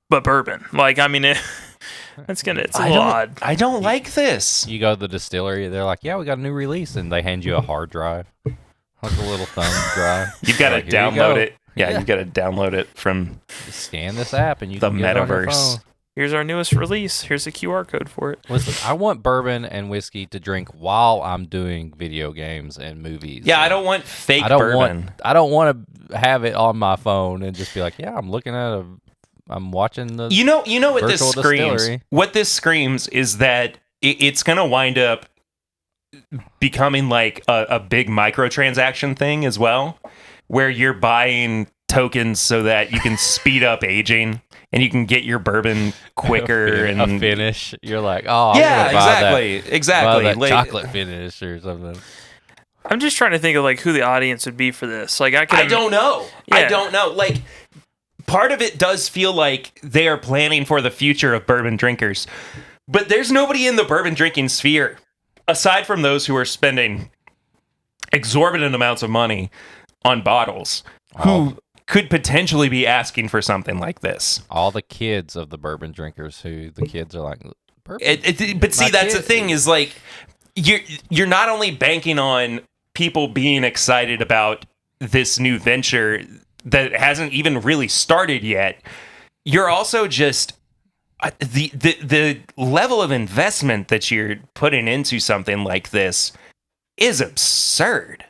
but bourbon. Like, I mean, it's a little odd. I don't like this. You go to the distillery, they're like, yeah, we got a new release, and they hand you a hard drive, like a little thumb drive. You've got to Like, here you download go. it. Yeah, you've got to download it from Just scan this app, and you the can get it on your metaverse. phone. Here's our newest release. Here's a QR code for it. Listen, I want bourbon and whiskey to drink while I'm doing video games and movies. Yeah, I don't want fake I don't bourbon. I don't want to have it on my phone and just be like, yeah, I'm watching the. You know what this virtual screams? distillery. What this screams is that it's going to wind up becoming like a big microtransaction thing as well, where you're buying tokens so that you can speed up aging and you can get your bourbon quicker a and finish. You're like, oh, I'm yeah, gonna buy exactly. that Like, chocolate finish or something. I'm just trying to think of like who the audience would be for this. Like I don't know. I Yeah. don't know. Like, part of it does feel like they are planning for the future of bourbon drinkers, but there's nobody in the bourbon drinking sphere aside from those who are spending exorbitant amounts of money on bottles who could potentially be asking for something like this. All the kids of the bourbon drinkers who the kids are like, bourbon. But see, My that's the kid- thing is like you're not only banking on people being excited about this new venture that hasn't even really started yet. You're also just the level of investment that you're putting into something like this is absurd.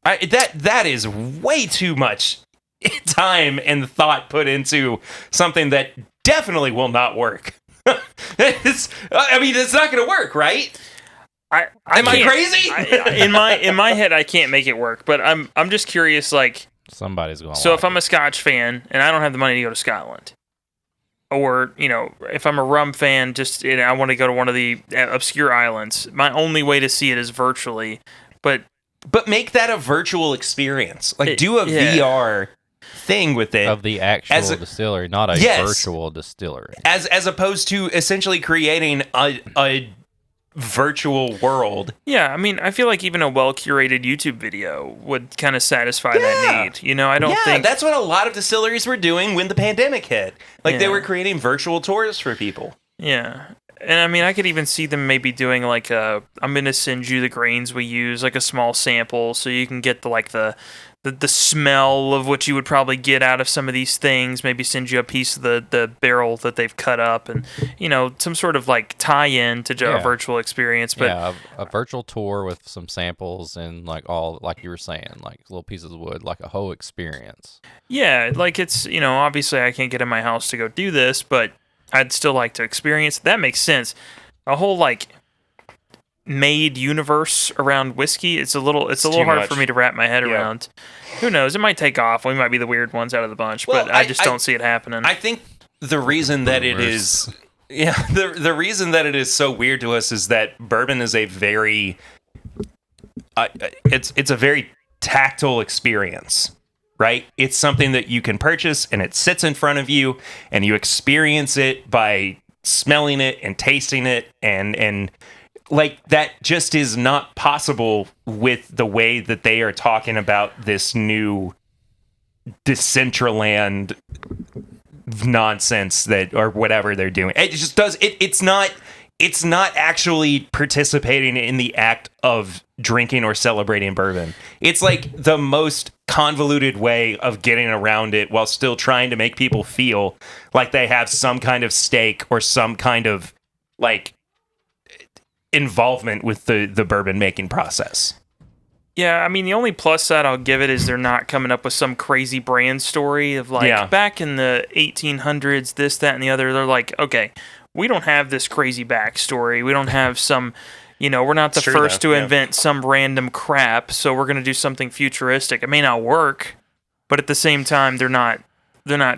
That is way too much time and thought put into something that definitely will not work. It's not going to work, right? Am I can't- crazy? in my head, I can't make it work. But I'm just curious, like, Somebody's going. so if I'm a Scotch fan and I don't have the money to go to Scotland, or if I'm a rum fan, just I want to go to one of the obscure islands, my only way to see it is virtually. But make that a virtual experience. Like, do a yeah. VR thing with it. of the actual as a- distillery, not a Yes. virtual distillery. as opposed to essentially creating a virtual world. yeah, I mean, I feel like even a well curated YouTube video would kind of satisfy that need. I don't think that's what a lot of distilleries were doing when the pandemic hit. Like, they Yeah. were creating virtual tours for people. Yeah. And I mean, I could even see them maybe doing like I'm going to send you the grains we use, like a small sample, so you can get the smell of what you would probably get out of some of these things. Maybe send you a piece of the barrel that they've cut up, and some sort of like tie-in to a Yeah. virtual experience. But yeah, a virtual tour with some samples and like you were saying, like little pieces of wood, like a whole experience. yeah, like it's obviously I can't get in my house to go do this, but I'd still like to experience. That makes sense. A whole like made universe around whiskey. It's a little too hard much. for me to wrap my head Yeah. around. Who knows? It might take off. We might be the weird ones out of the bunch, Well, but I just don't see it happening. I think the reason that it Boomers. is the reason that it is so weird to us is that bourbon is a very it's a very tactile experience, right? It's something that you can purchase and it sits in front of you and you experience it by smelling it and tasting it and like that just is not possible with the way that they are talking about this new Decentraland nonsense that or whatever they're doing. It just does it's not actually participating in the act of drinking or celebrating bourbon. It's like the most convoluted way of getting around it while still trying to make people feel like they have some kind of stake or some kind of like involvement with the bourbon making process. Yeah, I mean, the only plus side I'll give it is they're not coming up with some crazy brand story of like back in the 1800s, this, that, and the other. They're like, okay, we don't have this crazy backstory. We don't have some, we're not the True, first though, to yeah. invent some random crap, so we're going to do something futuristic. It may not work, but at the same time, they're not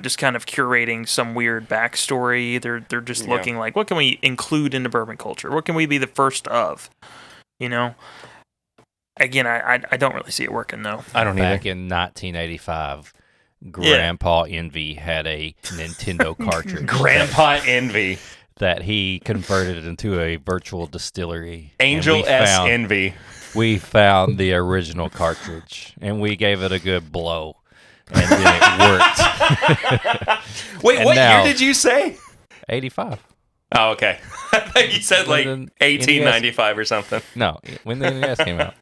just kind of curating some weird backstory. They're just looking like, what can we include into bourbon culture? What can we be the first of? You know. Again, I don't really see it working though. I don't either. Back in 1985, Grandpa Envy had a Nintendo cartridge. Grandpa Envy. That he converted into a virtual distillery. Angel S. Envy. We found the original cartridge, and we gave it a good blow, and then it worked. Wait, And what now- year did you say? 85. Oh, okay. I thought you said like When the 1895 or something. No, when the NES came out.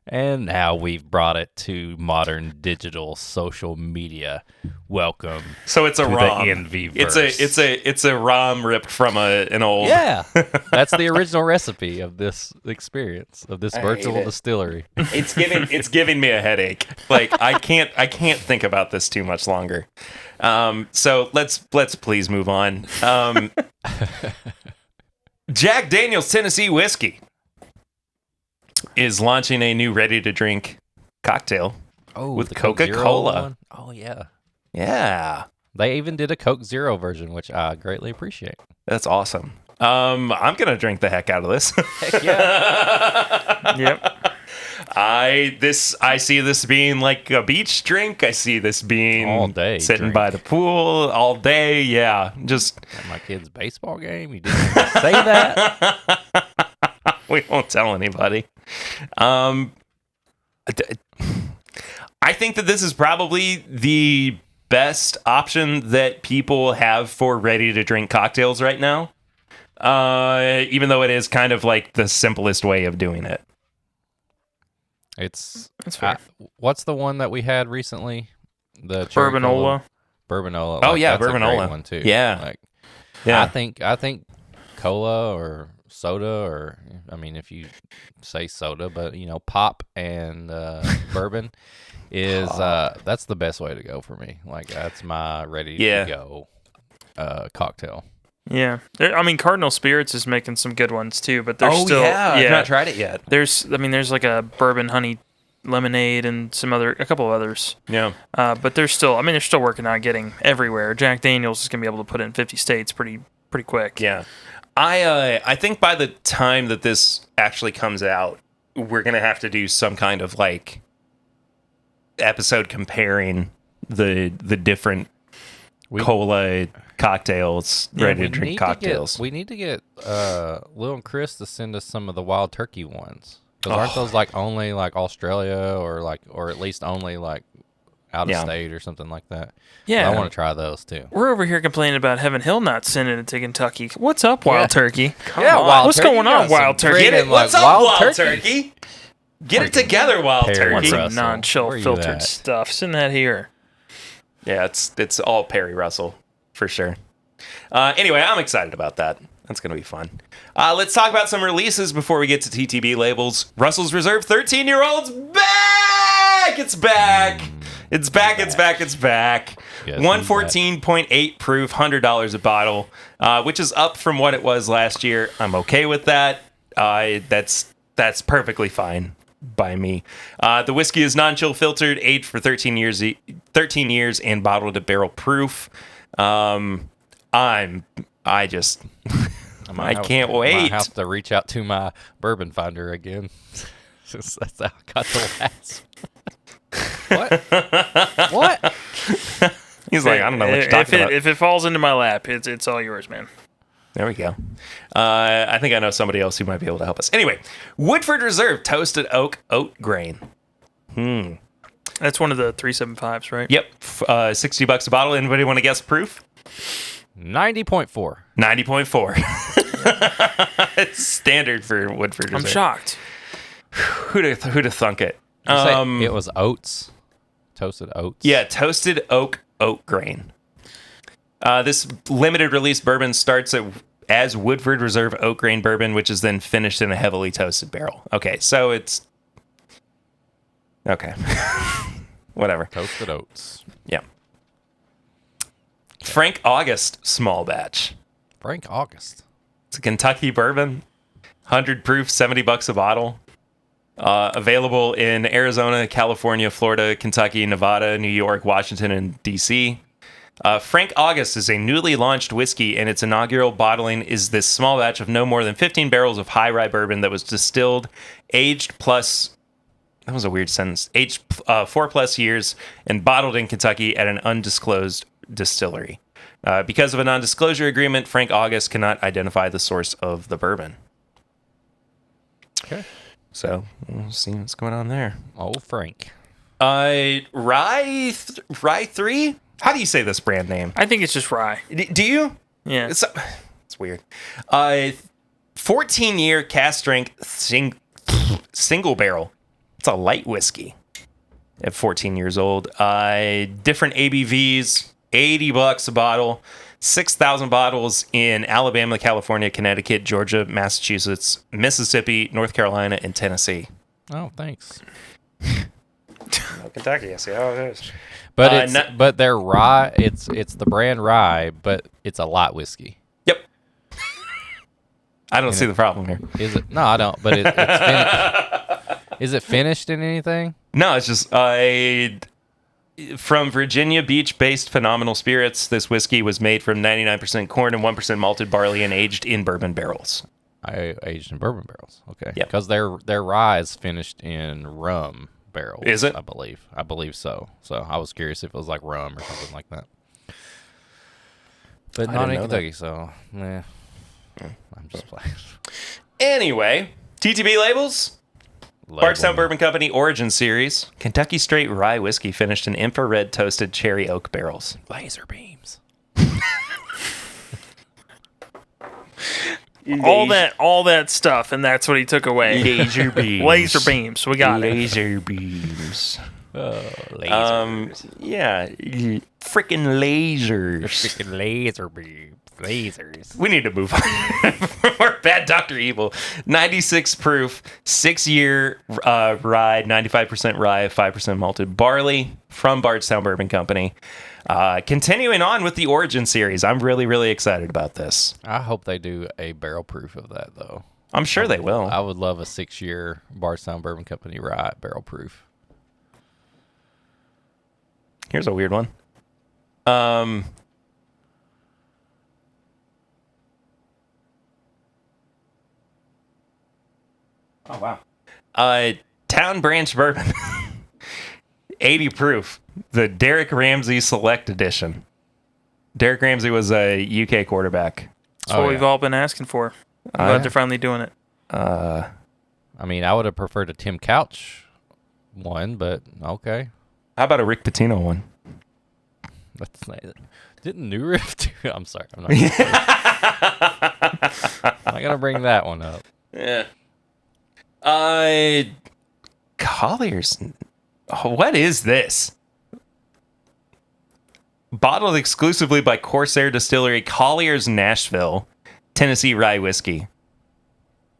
And now we've brought it to modern digital social media. Welcome. So it's a to the ROM. Envyverse. It's a ROM ripped from an old. Yeah, that's the original recipe of this experience of this I virtual hate it. distillery. It's giving me a headache. Like I can't think about this too much longer. So let's please move on. Jack Daniel's Tennessee Whiskey is launching a new ready-to-drink cocktail. With the Coke Zero Coca-Cola. one? Oh yeah, Yeah, they even did a Coke Zero version, which I greatly appreciate. that's awesome. I'm gonna drink the heck out of this. Heck yeah. Yep. I see this being like a beach drink. I see this being All day sitting drink. by the pool all day. Yeah, just At my kid's baseball game, you didn't even say that. we won't tell anybody. I think that this is probably the best option that people have for ready to drink cocktails right now. Even though it is kind of like the simplest way of doing it. It's That's fair. what's the one that we had recently? The cherry Bourbanola. cola? Bourbanola. Oh, yeah, that's a great Bourbanola. one too. Yeah. Like Yeah. I think cola or soda, or I mean, if you say soda, but pop and bourbon is that's the best way to go for me. Like that's my ready Yeah. to go cocktail. Yeah. I mean, Cardinal Spirits is making some good ones too, but there's Oh still I've not tried it yet. There's like a bourbon honey lemonade and a couple of others. Yeah. But they're still working on getting everywhere. Jack Daniel's is gonna be able to put it in 50 states pretty quick. Yeah. I think by the time that this actually comes out, we're gonna have to do some kind of like episode comparing the different cola cocktails, ready to drink cocktails. We need to get Lil and Chris to send us some of the wild turkey ones. Because aren't those like only like Australia or at least only like out of state or something like that? Yeah. I want to try those too. We're over here complaining about Heaven Hill not sending it to Kentucky. What's up, Wild Turkey? Yeah, on. Wild What's Turkey going got on, some Wild Turkey? great Get it? and, like, What's up, Wild Turkey? Get it together, Wild Perry Turkey. Want Russell. some non-chill Where you filtered at? stuff. Send that here. Yeah, it's all Perry Russell for sure. Anyway, I'm excited about that. That's going to be fun. Let's talk about some releases before we get to TTB labels. Russell's Reserve 13-year-old's back! It's back! It's back, it's back, it's back. Yes, 114.8 proof, $100 a bottle, which is up from what it was last year. I'm okay with that. That's perfectly fine by me. The whiskey is non-chill filtered, aged for 13 years and bottled at barrel proof. I can't wait. I have to reach out to my bourbon finder again. Since that's how I got the last. What? He's like, I don't know what you're talking about. If it falls into my lap, it's all yours, man. There we go. I think I know somebody else who might be able to help us. Anyway, Woodford Reserve Toasted Oak Oat Grain. That's one of the 375s, right? Yep, $60 a bottle. Anybody want to guess proof? 90.4. 90.4. It's standard for Woodford Reserve. I'm shocked. Who'd have thunk it? You say it was oats, toasted oats. Yeah, Toasted Oak Oat Grain. This limited release bourbon starts as Woodford Reserve Oat Grain Bourbon, which is then finished in a heavily toasted barrel. Okay, so it's... Okay. Whatever. Toasted oats. Yeah. Frank August Small Batch. Frank August. It's a Kentucky bourbon. 100 proof, $70 a bottle. Available in Arizona, California, Florida, Kentucky, Nevada, New York, Washington, and D.C. Frank August is a newly launched whiskey, and its inaugural bottling is this small batch of no more than 15 barrels of high rye bourbon that was distilled, aged plus. That was a weird sentence. Aged 4+ years and bottled in Kentucky at an undisclosed distillery. Because of a non-disclosure agreement, Frank August cannot identify the source of the bourbon. Okay. So we'll see what's going on there. Oh, Frank. Rye 3? How do you say this brand name? I think it's just rye. Do you? Yeah. It's weird. 14-year cask strength single barrel. It's a light whiskey at 14 years old. Different ABVs, $80 a bottle, 6,000 bottles in Alabama, California, Connecticut, Georgia, Massachusetts, Mississippi, North Carolina, and Tennessee. Oh, thanks. Kentucky, I see how it is. But but they're rye. It's the brand rye, but it's a light whiskey. Yep. I don't see the problem here. Is it? No, I don't. But it's is it finished in anything? No, it's just from Virginia Beach-based Phenomenal Spirits. This whiskey was made from 99% corn and 1% malted barley and aged in bourbon barrels. I aged in bourbon barrels. Okay. Yep. Because their rye is finished in rum barrels. Is it? I believe so. So I was curious if it was like rum or something like that. But I not didn't in know Kentucky, so I'm just playing. Anyway, TTB labels. Bardstown Bourbon Company Origin Series. Kentucky Straight Rye Whiskey finished in infrared toasted cherry oak barrels. Laser beams. All that stuff, and that's what he took away. Laser beams. Laser beams. We got it. Laser beams. Lasers. Yeah. Freaking lasers. Freaking laser beams. Lasers. We need to move on. We're bad Dr. Evil. 96 proof, 6-year rye, 95% rye, 5% malted barley from Bardstown Bourbon Company. Continuing on with the Origin series. I'm really, really excited about this. I hope they do a barrel proof of that, though. I'm sure they will. I would love a 6-year Bardstown Bourbon Company rye barrel proof. Here's a weird one. Oh, wow. Town Branch Bourbon. 80 proof. The Derek Ramsey Select Edition. Derek Ramsey was a UK quarterback. That's what we've all been asking for. I'm glad they're finally doing it. I mean, I would have preferred a Tim Couch one, but okay. How about a Rick Pitino one? That's not, didn't New Riff do? I'm sorry. I'm not going to bring that one up. Yeah. Collier's. What is this? Bottled exclusively by Corsair Distillery, Collier's Nashville, Tennessee rye whiskey.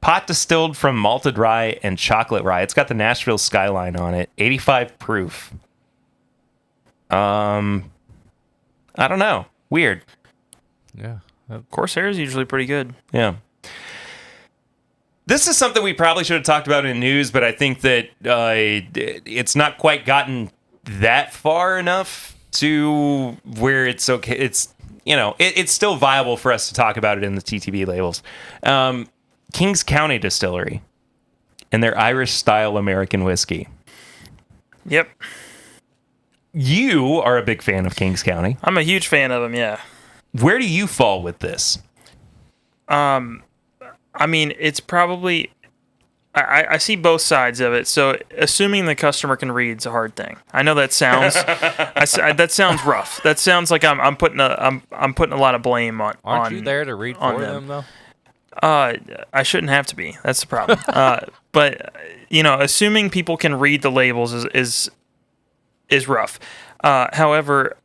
Pot distilled from malted rye and chocolate rye. It's got the Nashville skyline on it. 85 proof. I don't know. Weird. Yeah. Corsair is usually pretty good. Yeah. This is something we probably should have talked about in news, but I think that it's not quite gotten that far enough to where it's okay. It's, it's still viable for us to talk about it in the TTB labels. Kings County Distillery and their Irish-style American whiskey. Yep. You are a big fan of Kings County. I'm a huge fan of them, yeah. Where do you fall with this? I mean, it's probably... I see both sides of it. So, assuming the customer can read is a hard thing. I know that sounds that sounds rough. That sounds like I'm putting a lot of blame on. Aren't you there to read for them though? I shouldn't have to be. That's the problem. But assuming people can read the labels is rough. However,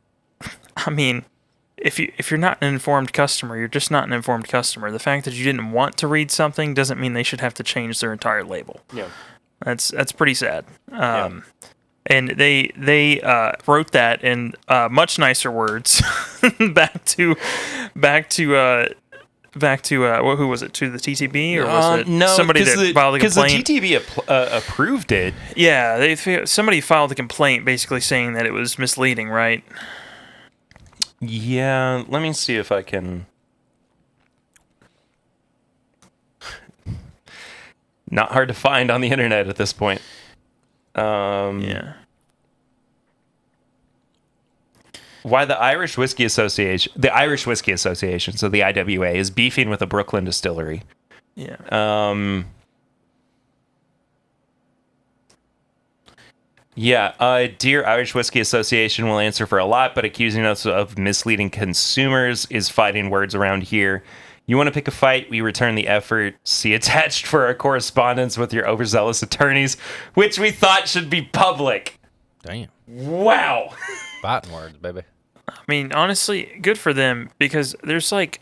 I mean, if you're not an informed customer, you're just not an informed customer. The fact that you didn't want to read something doesn't mean they should have to change their entire label. Yeah, that's pretty sad. And they wrote that in much nicer words back to who was it, to the TTB, or was it somebody that filed a complaint? Because the TTB approved it. Yeah, somebody filed a complaint basically saying that it was misleading, right? Yeah, let me see if I can. Not hard to find on the internet at this point. Yeah. Why the Irish Whiskey Association, so the IWA, is beefing with a Brooklyn distillery. Yeah. Dear Irish Whiskey Association will answer for a lot, but accusing us of misleading consumers is fighting words around here. You want to pick a fight? We return the effort. See attached for our correspondence with your overzealous attorneys, which we thought should be public. Damn. Wow. Fighting words, baby. I mean, honestly, good for them because there's like,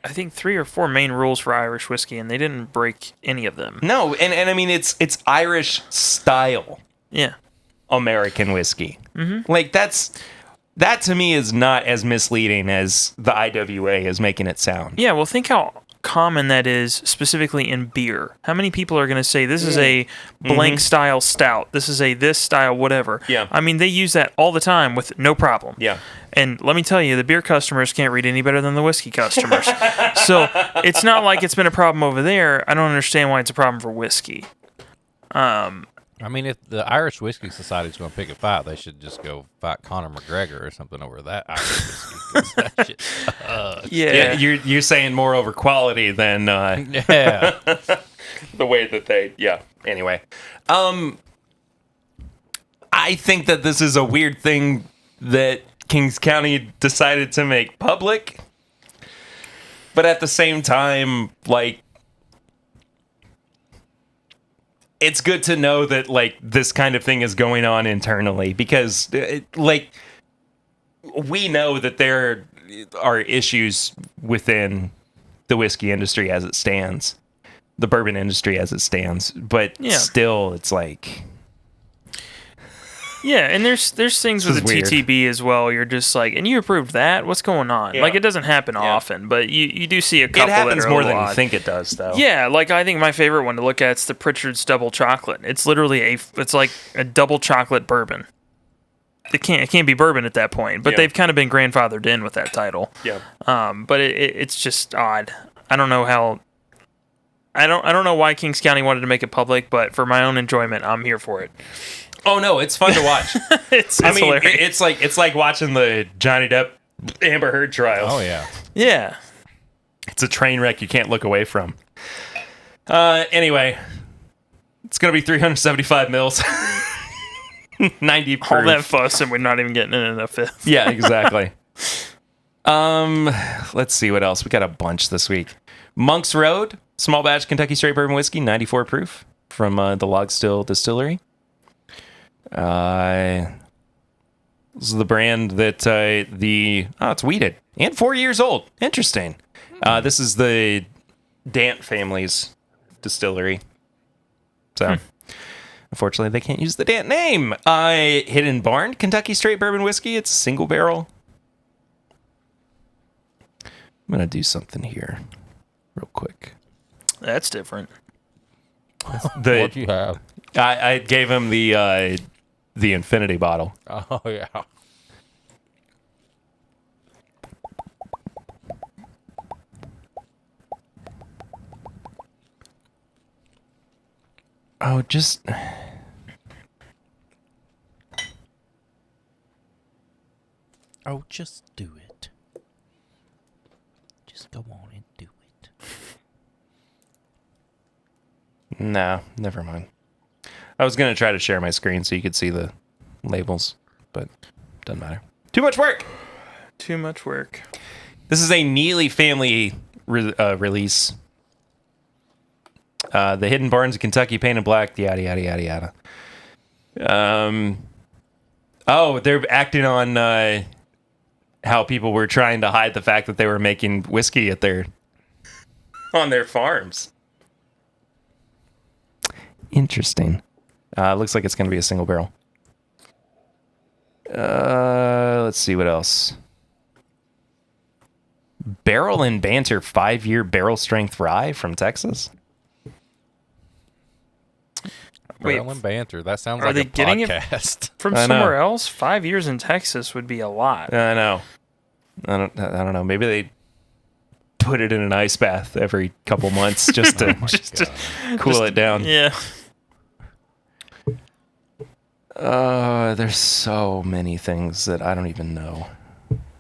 I think 3 or 4 main rules for Irish whiskey, and they didn't break any of them. No, and I mean it's Irish style Yeah. American whiskey. Mm-hmm. Like that to me is not as misleading as the IWA is making it sound. Yeah, well, think how common that is specifically in beer. How many people are going to say this is a blank style stout? This is a this style whatever. Yeah. I mean, they use that all the time with no problem. Yeah. And let me tell you, the beer customers can't read any better than the whiskey customers. So it's not like it's been a problem over there. I don't understand why it's a problem for whiskey. I mean, if the Irish Whiskey Society is going to pick a fight, they should just go fight Conor McGregor or something over that Irish whiskey. 'Cause that shit sucks. Yeah. You're saying more over quality than Yeah. the way that they anyway. I think that this is a weird thing that Kings County decided to make public, but at the same time, like, it's good to know that like this kind of thing is going on internally because we know that there are issues within the whiskey industry as it stands, the bourbon industry as it stands, but still it's like Yeah, and there's things with the weird. TTB as well. You're just like, and you approved that? What's going on? Yeah. Like, it doesn't happen often, but you do see a couple it happens that are more a than little you odd. think it does, though. Yeah, like I think my favorite one to look at is the Pritchard's Double Chocolate. It's literally it's like a double chocolate bourbon. It can't be bourbon at that point, but they've kind of been grandfathered in with that title. Yeah. But it's just odd. I don't know how. I don't know why Kings County wanted to make it public, but for my own enjoyment, I'm here for it. Oh no, it's fun to watch. It's it's hilarious. like watching the Johnny Depp Amber Heard trial. Oh, yeah. Yeah. It's a train wreck you can't look away from. Anyway, it's gonna be 375 mils, 90 proof. All that fuss and we're not even getting in a fifth. Yeah, exactly. Let's see what else we got. A bunch this week. Monk's Road, small batch Kentucky straight bourbon whiskey, 94 proof from the Log Still Distillery. This is the brand that it's weeded and 4 years old. Interesting. This is the Dant family's distillery. So, unfortunately, they can't use the Dant name. Hidden Barn Kentucky straight bourbon whiskey. It's a single barrel. I'm gonna do something here, real quick. That's different. What'd you have? I gave him the infinity bottle. Oh, yeah. Oh, just Oh, just do it. Just go on and do it. no, never mind. I was gonna try to share my screen so you could see the labels, but doesn't matter. Too much work. Too much work. This is a Neely family release. The Hidden Barns of Kentucky painted black, yada yada yada yada. They're acting on how people were trying to hide the fact that they were making whiskey on their farms. Interesting. Looks like it's going to be a single barrel. Let's see what else. Barrel and Banter 5-year barrel strength rye from Texas. Wait, Barrel and Banter. That sounds are like they a getting it podcast. from I know. somewhere else? 5 years in Texas would be a lot. I know. I don't know. Maybe they put it in an ice bath every couple months just to cool it down. Yeah. There's so many things that I don't even know.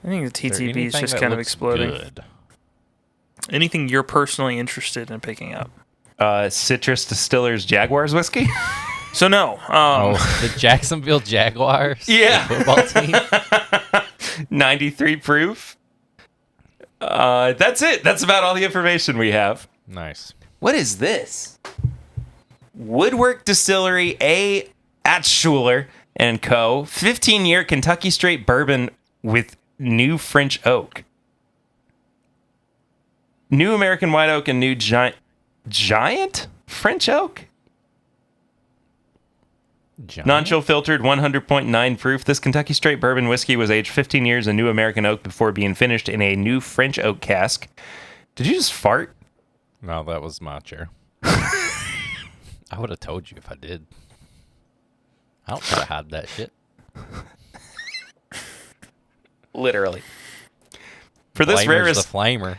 I think the Is there TTB is anything just that kind of looks exploding. good? Anything you're personally interested in picking up? Citrus Distillers Jaguars whiskey. So no. The Jacksonville Jaguars. Yeah. The football team. 93 proof. That's it. That's about all the information we have. Nice. What is this? Woodwork Distillery A. Atschuler and Co. 15-year Kentucky straight bourbon with new French oak. New American white oak and new giant French oak? Non-chill filtered, 100.9 proof. This Kentucky straight bourbon whiskey was aged 15 years in new American oak before being finished in a new French oak cask. Did you just fart? No, that was my chair. I would have told you if I did. I don't try to hide that shit. Literally. For this Flamer's rarest... the flamer.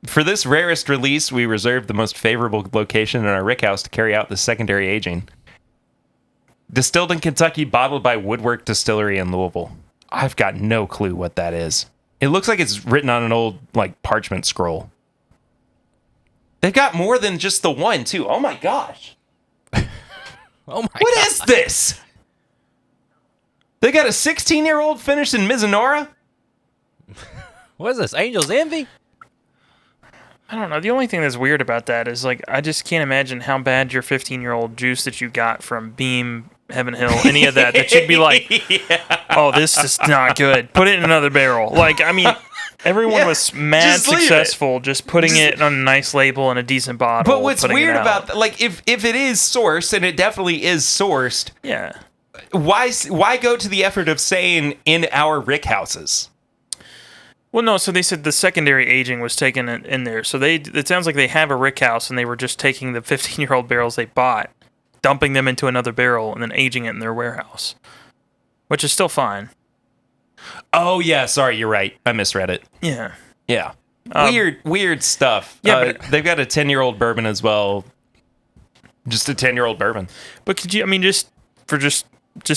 For this rarest release, we reserved the most favorable location in our rickhouse to carry out the secondary aging. Distilled in Kentucky, bottled by Woodwork Distillery in Louisville. I've got no clue what that is. It looks like it's written on an old, parchment scroll. They've got more than just the one, too. Oh, my gosh. Oh my god. What is this? They got a 16-year-old finished in Mizunara? What is this? Angel's Envy? I don't know. The only thing that's weird about that is I just can't imagine how bad your 15-year-old juice that you got from Beam, Heaven Hill, any of that you'd be like, oh, this is not good. Put it in another barrel. Everyone was mad just leave successful just putting it on a nice label and a decent bottle. But what's putting it weird out. about if it is sourced, and it definitely is sourced, Yeah. why go to the effort of saying in our rick houses? Well, no, so they said the secondary aging was taken in there. So it sounds like they have a rick house and they were just taking the 15-year-old barrels they bought, dumping them into another barrel, and then aging it in their warehouse, which is still fine. Oh yeah, sorry, you're right. I misread it. Yeah. Yeah. Weird stuff. Yeah, but they've got a 10-year-old bourbon as well. Just a 10-year-old bourbon. But could you? Just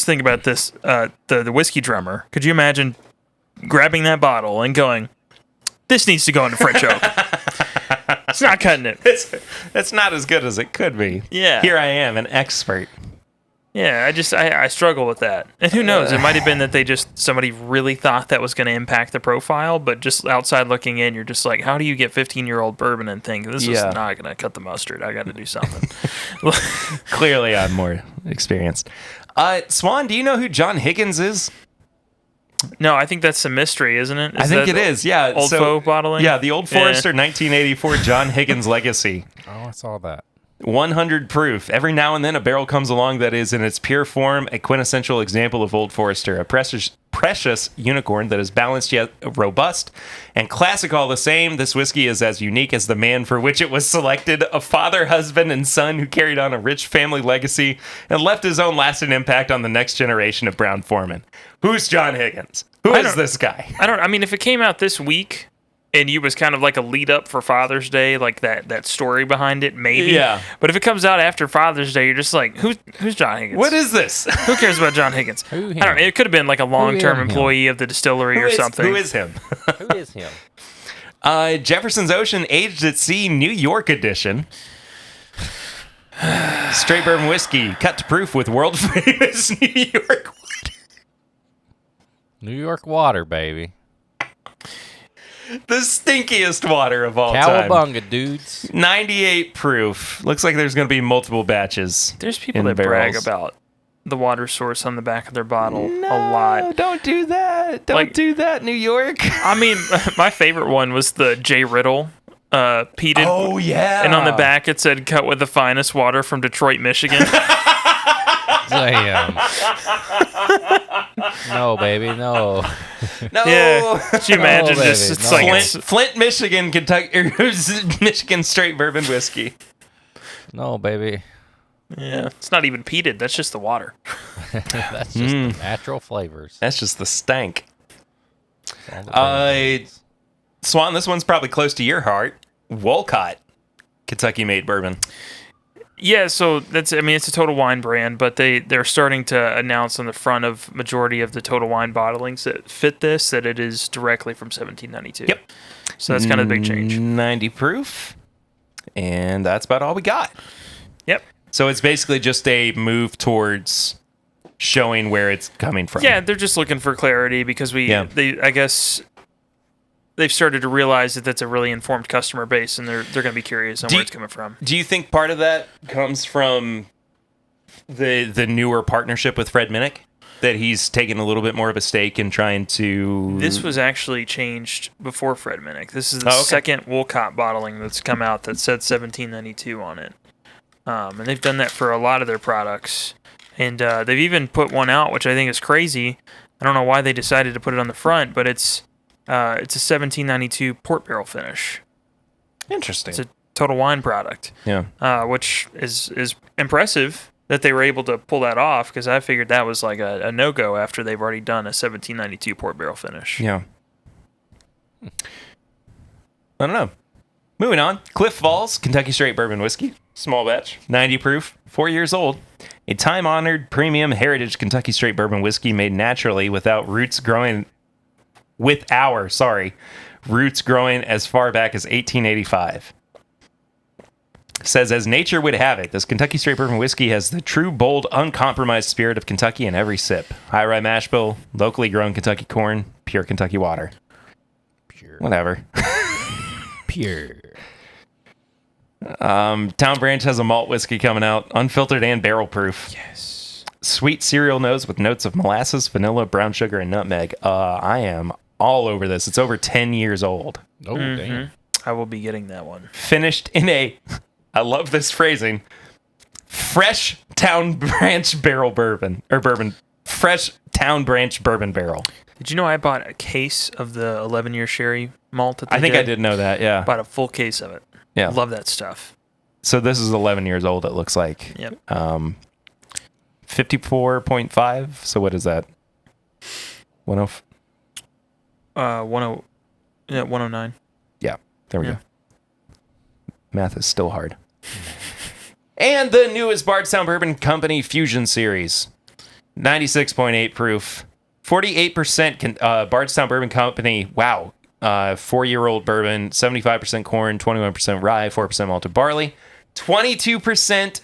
think about this. The whiskey drummer. Could you imagine grabbing that bottle and going, "This needs to go into French oak." It's not cutting it. It's not as good as it could be. Yeah. Here I am, an expert. Yeah, I struggle with that. And who knows? It might have been that somebody really thought that was going to impact the profile, but just outside looking in, you're just like, how do you get 15-year-old bourbon and think this is not going to cut the mustard? I got to do something. Clearly, I'm more experienced. Swan, do you know who John Higgins is? No, I think that's a mystery, isn't it? I think it is. Yeah, Old Foe bottling. Yeah, the Old Forester 1984 John Higgins Legacy. Oh, I saw that. 100 proof. Every now and then a barrel comes along that is in its pure form a quintessential example of Old Forester, a precious unicorn that is balanced yet robust and classic all the same. This whiskey is as unique as the man for which it was selected, a father, husband, and son who carried on a rich family legacy and left his own lasting impact on the next generation of Brown Foreman. Who's John Higgins? Who is this guy? If it came out this week and you was kind of like a lead up for Father's Day, like that story behind it, maybe. Yeah. But if it comes out after Father's Day, you're just like, who's John Higgins? What is this? Who cares about John Higgins? I don't know. It could have been like a long-term employee of the distillery or something. Who is him? Who is him? Jefferson's Ocean Aged at Sea New York Edition. Straight bourbon whiskey, cut to proof with world famous New York water. New York water, baby. The stinkiest water of all time. Cowabunga, dudes. 98 proof. Looks like there's going to be multiple batches. There's people in that brag barrels. about the water source on the back of their bottle a lot. Don't do that. Don't do that, New York. I mean, my favorite one was the J. Riddle peated. Oh, yeah. And on the back it said, cut with the finest water from Detroit, Michigan. Damn. No, baby, no. No. Yeah. Could you imagine baby, this? It's no. like Flint, Michigan, Kentucky, Michigan straight bourbon whiskey. No, baby. Yeah, it's not even peated. That's just the water. That's just the natural flavors. That's just the stank. All the flavors. Swan, this one's probably close to your heart. Wolcott, Kentucky-made bourbon. Yeah, so it's a Total Wine brand, but they're starting to announce on the front of majority of the Total Wine bottlings that fit this that it is directly from 1792. Yep. So that's kind of the big change. 90 proof, and that's about all we got. Yep. So it's basically just a move towards showing where it's coming from. Yeah, they're just looking for clarity because I guess they've started to realize that that's a really informed customer base, and they're going to be curious on where it's coming from. Do you think part of that comes from the newer partnership with Fred Minnick? That he's taken a little bit more of a stake in trying to... This was actually changed before Fred Minnick. This is the second Wolcott bottling that's come out that said 1792 on it. And they've done that for a lot of their products. And they've even put one out, which I think is crazy. I don't know why they decided to put it on the front, but it's a 1792 port barrel finish. Interesting. It's a Total Wine product. Yeah. Which is impressive that they were able to pull that off, because I figured that was like a no-go after they've already done a 1792 port barrel finish. Yeah. I don't know. Moving on. Cliff Falls, Kentucky Straight Bourbon Whiskey. Small batch. 90 proof. 4 years old. A time-honored premium heritage Kentucky Straight Bourbon Whiskey made naturally roots growing as far back as 1885. Says, as nature would have it, this Kentucky Straight Bourbon Whiskey has the true, bold, uncompromised spirit of Kentucky in every sip. High rye mash bill, locally grown Kentucky corn, pure Kentucky water. Pure. Whatever. Pure. Town Branch has a malt whiskey coming out, unfiltered and barrel proof. Yes. Sweet cereal nose with notes of molasses, vanilla, brown sugar, and nutmeg. I am all over this. It's over 10 years old. Oh, damn. I will be getting that one. Finished in a, I love this phrasing, fresh Town Branch barrel bourbon, or bourbon, fresh Town Branch bourbon barrel. Did you know I bought a case of the 11-year sherry malt that they I think I did know that, yeah. Bought a full case of it. Yeah. Love that stuff. So this is 11 years old, it looks like. Yep. 54.5. So what is that? 109. Yeah, there we go. Math is still hard. And the newest Bardstown Bourbon Company Fusion Series. 96.8 proof. 48% Bardstown Bourbon Company. Wow. 4-year-old bourbon. 75% corn. 21% rye. 4% malted barley. 22%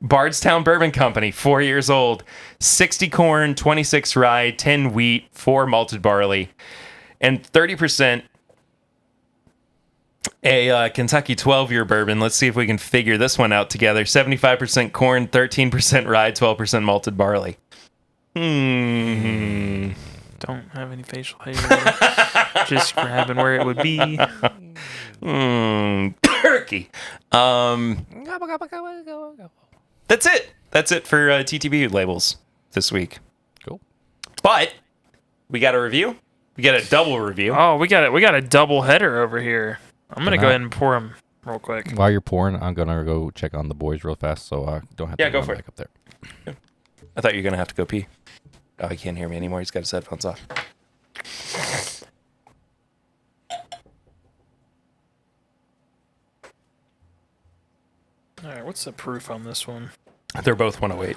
Bardstown Bourbon Company. 4 years old. 60 corn. 26 rye. 10 wheat. 4 malted barley. And 30% a Kentucky 12-year bourbon. Let's see if we can figure this one out together. 75% corn, 13% rye, 12% malted barley. Don't have any facial hair. Just grabbing where it would be. Turkey. That's it. That's it for TTB labels this week. Cool. But we got a review. We got a double review. Oh, we got a double header over here. I'm gonna go ahead and pour them real quick. While you're pouring, I'm gonna go check on the boys real fast, so I don't have to go run for it. back up there. I thought you were going to have to go pee. Oh, he can't hear me anymore. He's got his headphones off. All right, what's the proof on this one? They're both 108.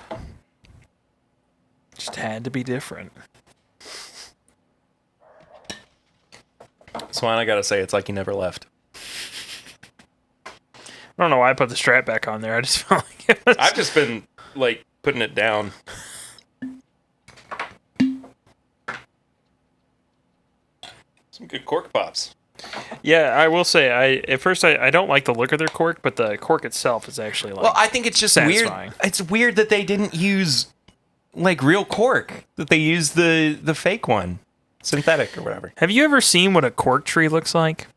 Just had to be different. Swan, I got to say, it's like he never left. I don't know why I put the strap back on there. I just felt like it was... I've just been, like, putting it down. Some good cork pops. Yeah, I will say, at first I don't like the look of their cork, but the cork itself is actually like... Well, I think it's just satisfying. weird. It's weird that they didn't use, like, real cork. That they used the fake one. Synthetic or whatever. Have you ever seen what a cork tree looks like?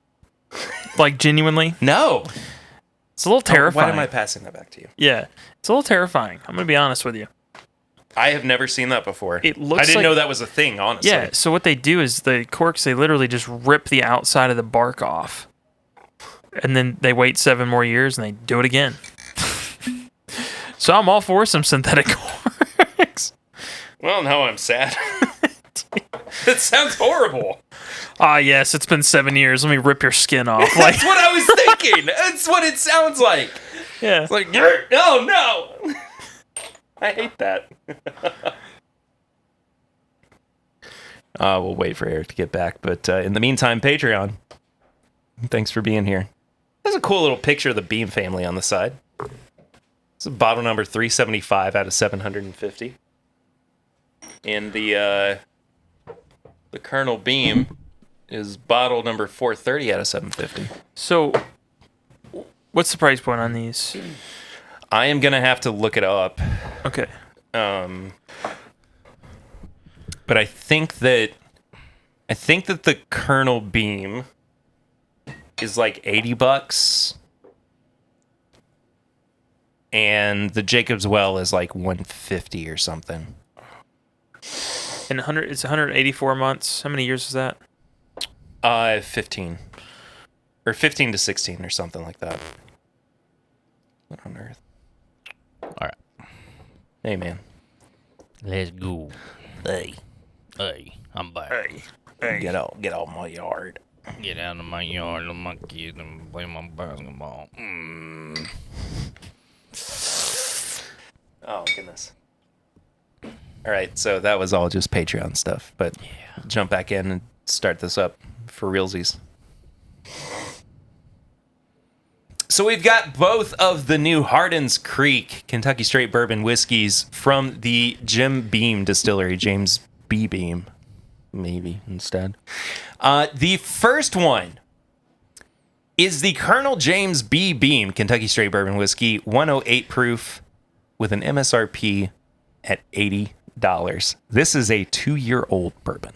Like, genuinely? No. It's a little terrifying. Why am I passing that back to you? Yeah, it's a little terrifying. I'm going to be honest with you. I have never seen that before. It looks I didn't like- know that was a thing, honestly. Yeah, so what they do is the corks, they literally just rip the outside of the bark off. And then they wait 7 more years and they do it again. So I'm all for some synthetic corks. Well, now I'm sad. That sounds horrible. Ah, yes, it's been 7 years. Let me rip your skin off. Like, That's what I was thinking. That's what it sounds like. yeah. It's like, oh no. I hate that. We'll wait for Eric to get back. But in the meantime, Patreon. Thanks for being here. There's a cool little picture of the Beam family on the side. This is bottle number 375 out of 750. And the Colonel Beam is bottle number 430 out of 750. So, what's the price point on these? I am going to have to look it up. Okay. But I think that the Colonel Beam is like $80, and the Jacob's Well is like $150 or something. And it's 184 months. How many years is that? 15 or 15 to 16 or something like that. What on earth? All right. Hey, man. Let's go. Hey, I'm back. Get out my yard. Get out of my yard with my kids and play my basketball. Oh, goodness. All right, so that was all just Patreon stuff, but jump back in and start this up for realsies. So we've got both of the new Hardin's Creek Kentucky Straight Bourbon whiskeys from the Jim Beam Distillery, James B. Beam, maybe instead. The first one is the Colonel James B. Beam Kentucky Straight Bourbon Whiskey, 108 proof, with an MSRP at $80. This is a 2-year-old bourbon.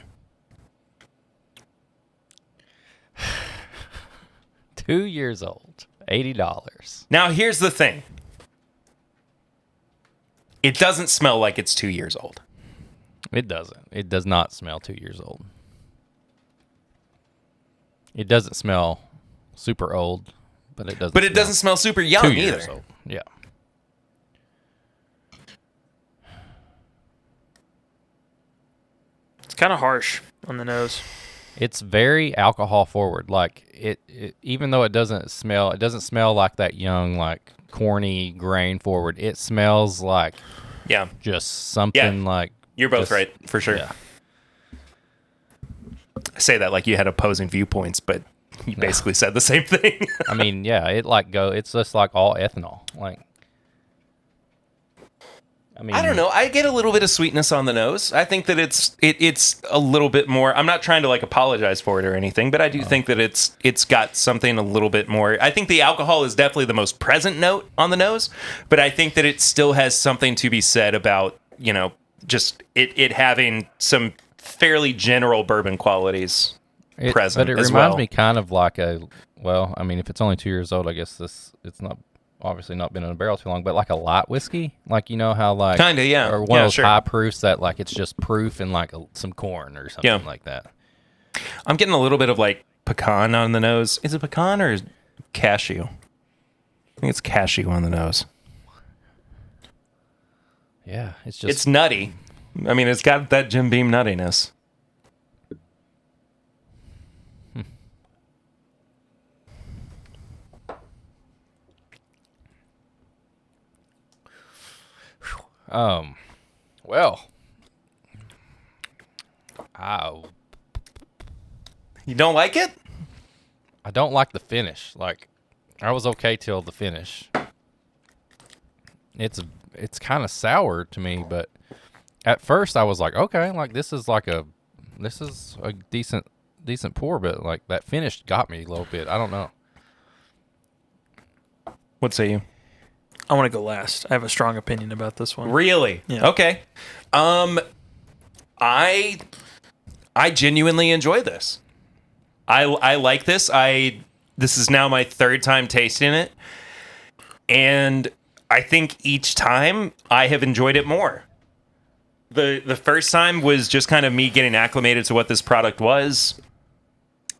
2 years old, $80. Now, here's the thing. It doesn't smell like it's 2 years old. It doesn't. It does not smell 2 years old. It doesn't smell super old, but it doesn't. But it doesn't smell super young 2 either. years old. Yeah. It's kind of harsh on the nose. It's very alcohol forward. Like it even though it doesn't smell like that young, like corny grain forward. It smells like just something like. You're both right, for sure. Yeah. I say that like you had opposing viewpoints, but you basically said the same thing. I mean, yeah, it's just like all ethanol. Like, I mean, I don't know. I get a little bit of sweetness on the nose. I think that it's a little bit more. I'm not trying to like apologize for it or anything, but I do think that it's got something a little bit more. I think the alcohol is definitely the most present note on the nose, but I think that it still has something to be said about, just it having some fairly general bourbon qualities present. But it as reminds well. me kind of like I mean, if it's only 2 years old, I guess it's not. Obviously not been in a barrel too long, but like a light whiskey, like how like Kinda, yeah. or one Yeah, of those sure. high proofs that like it's just proof and like some corn or something like that. I'm getting a little bit of like pecan on the nose. Is it pecan or cashew? I think it's cashew on the nose. Yeah, it's just It's nutty. I mean, it's got that Jim Beam nuttiness. well, You don't like it? I don't like the finish. Like, I was okay till the finish. It's kind of sour to me, but at first I was like, okay, like this is a decent pour, but like that finish got me a little bit. I don't know. What say you? I want to go last. I have a strong opinion about this one. Really? Yeah. Okay. I genuinely enjoy this. I like this. This is now my third time tasting it, and I think each time I have enjoyed it more. The first time was just kind of me getting acclimated to what this product was,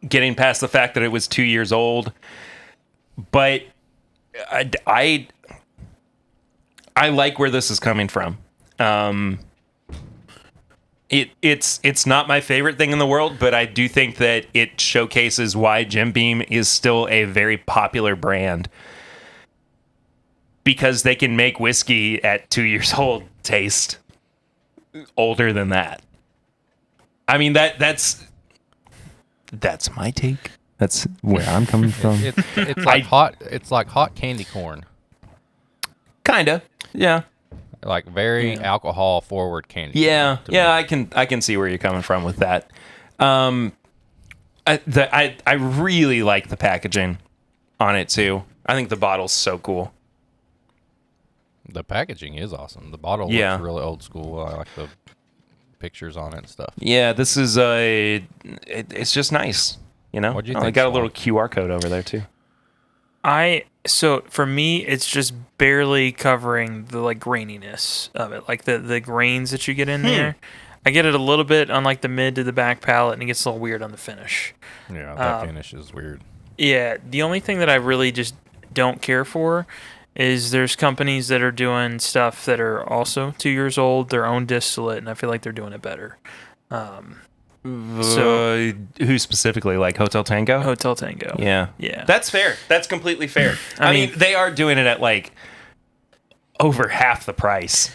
getting past the fact that it was 2 years old. But I like where this is coming from. It's not my favorite thing in the world, but I do think that it showcases why Jim Beam is still a very popular brand, because they can make whiskey at 2 years old taste older than that. I mean, that's my take. That's where I'm coming from. It's like hot. It's like hot candy corn. Kinda, yeah. Like very alcohol forward candy. Yeah, corn to me. I can see where you're coming from with that. I really like the packaging on it too. I think the bottle's so cool. The packaging is awesome. The bottle looks really old school. I like the pictures on it and stuff. Yeah, this is it's just nice. You know, What'd you I think, got a Swan? little QR code over there too. So for me, it's just barely covering the like graininess of it, like the grains that you get in there. I get it a little bit on like the mid to the back palate, and it gets a little weird on the finish. Yeah, that finish is weird. Yeah, the only thing that I really just don't care for is there's companies that are doing stuff that are also 2 years old, their own distillate, and I feel like they're doing it better. So Who specifically? Like Hotel Tango? Hotel Tango. Yeah. Yeah. That's fair. That's completely fair. I mean, they are doing it at like over half the price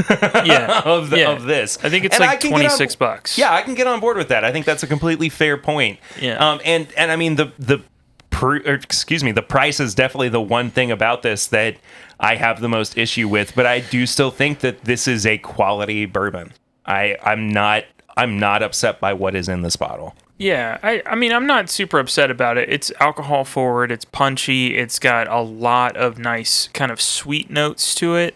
of this. I think it's And like $26. Yeah, I can get on board with that. I think that's a completely fair point. Yeah. And I mean the price is definitely the one thing about this that I have the most issue with, but I do still think that this is a quality bourbon. I'm not upset by what is in this bottle. Yeah, I mean, I'm not super upset about it. It's alcohol forward. It's punchy. It's got a lot of nice kind of sweet notes to it.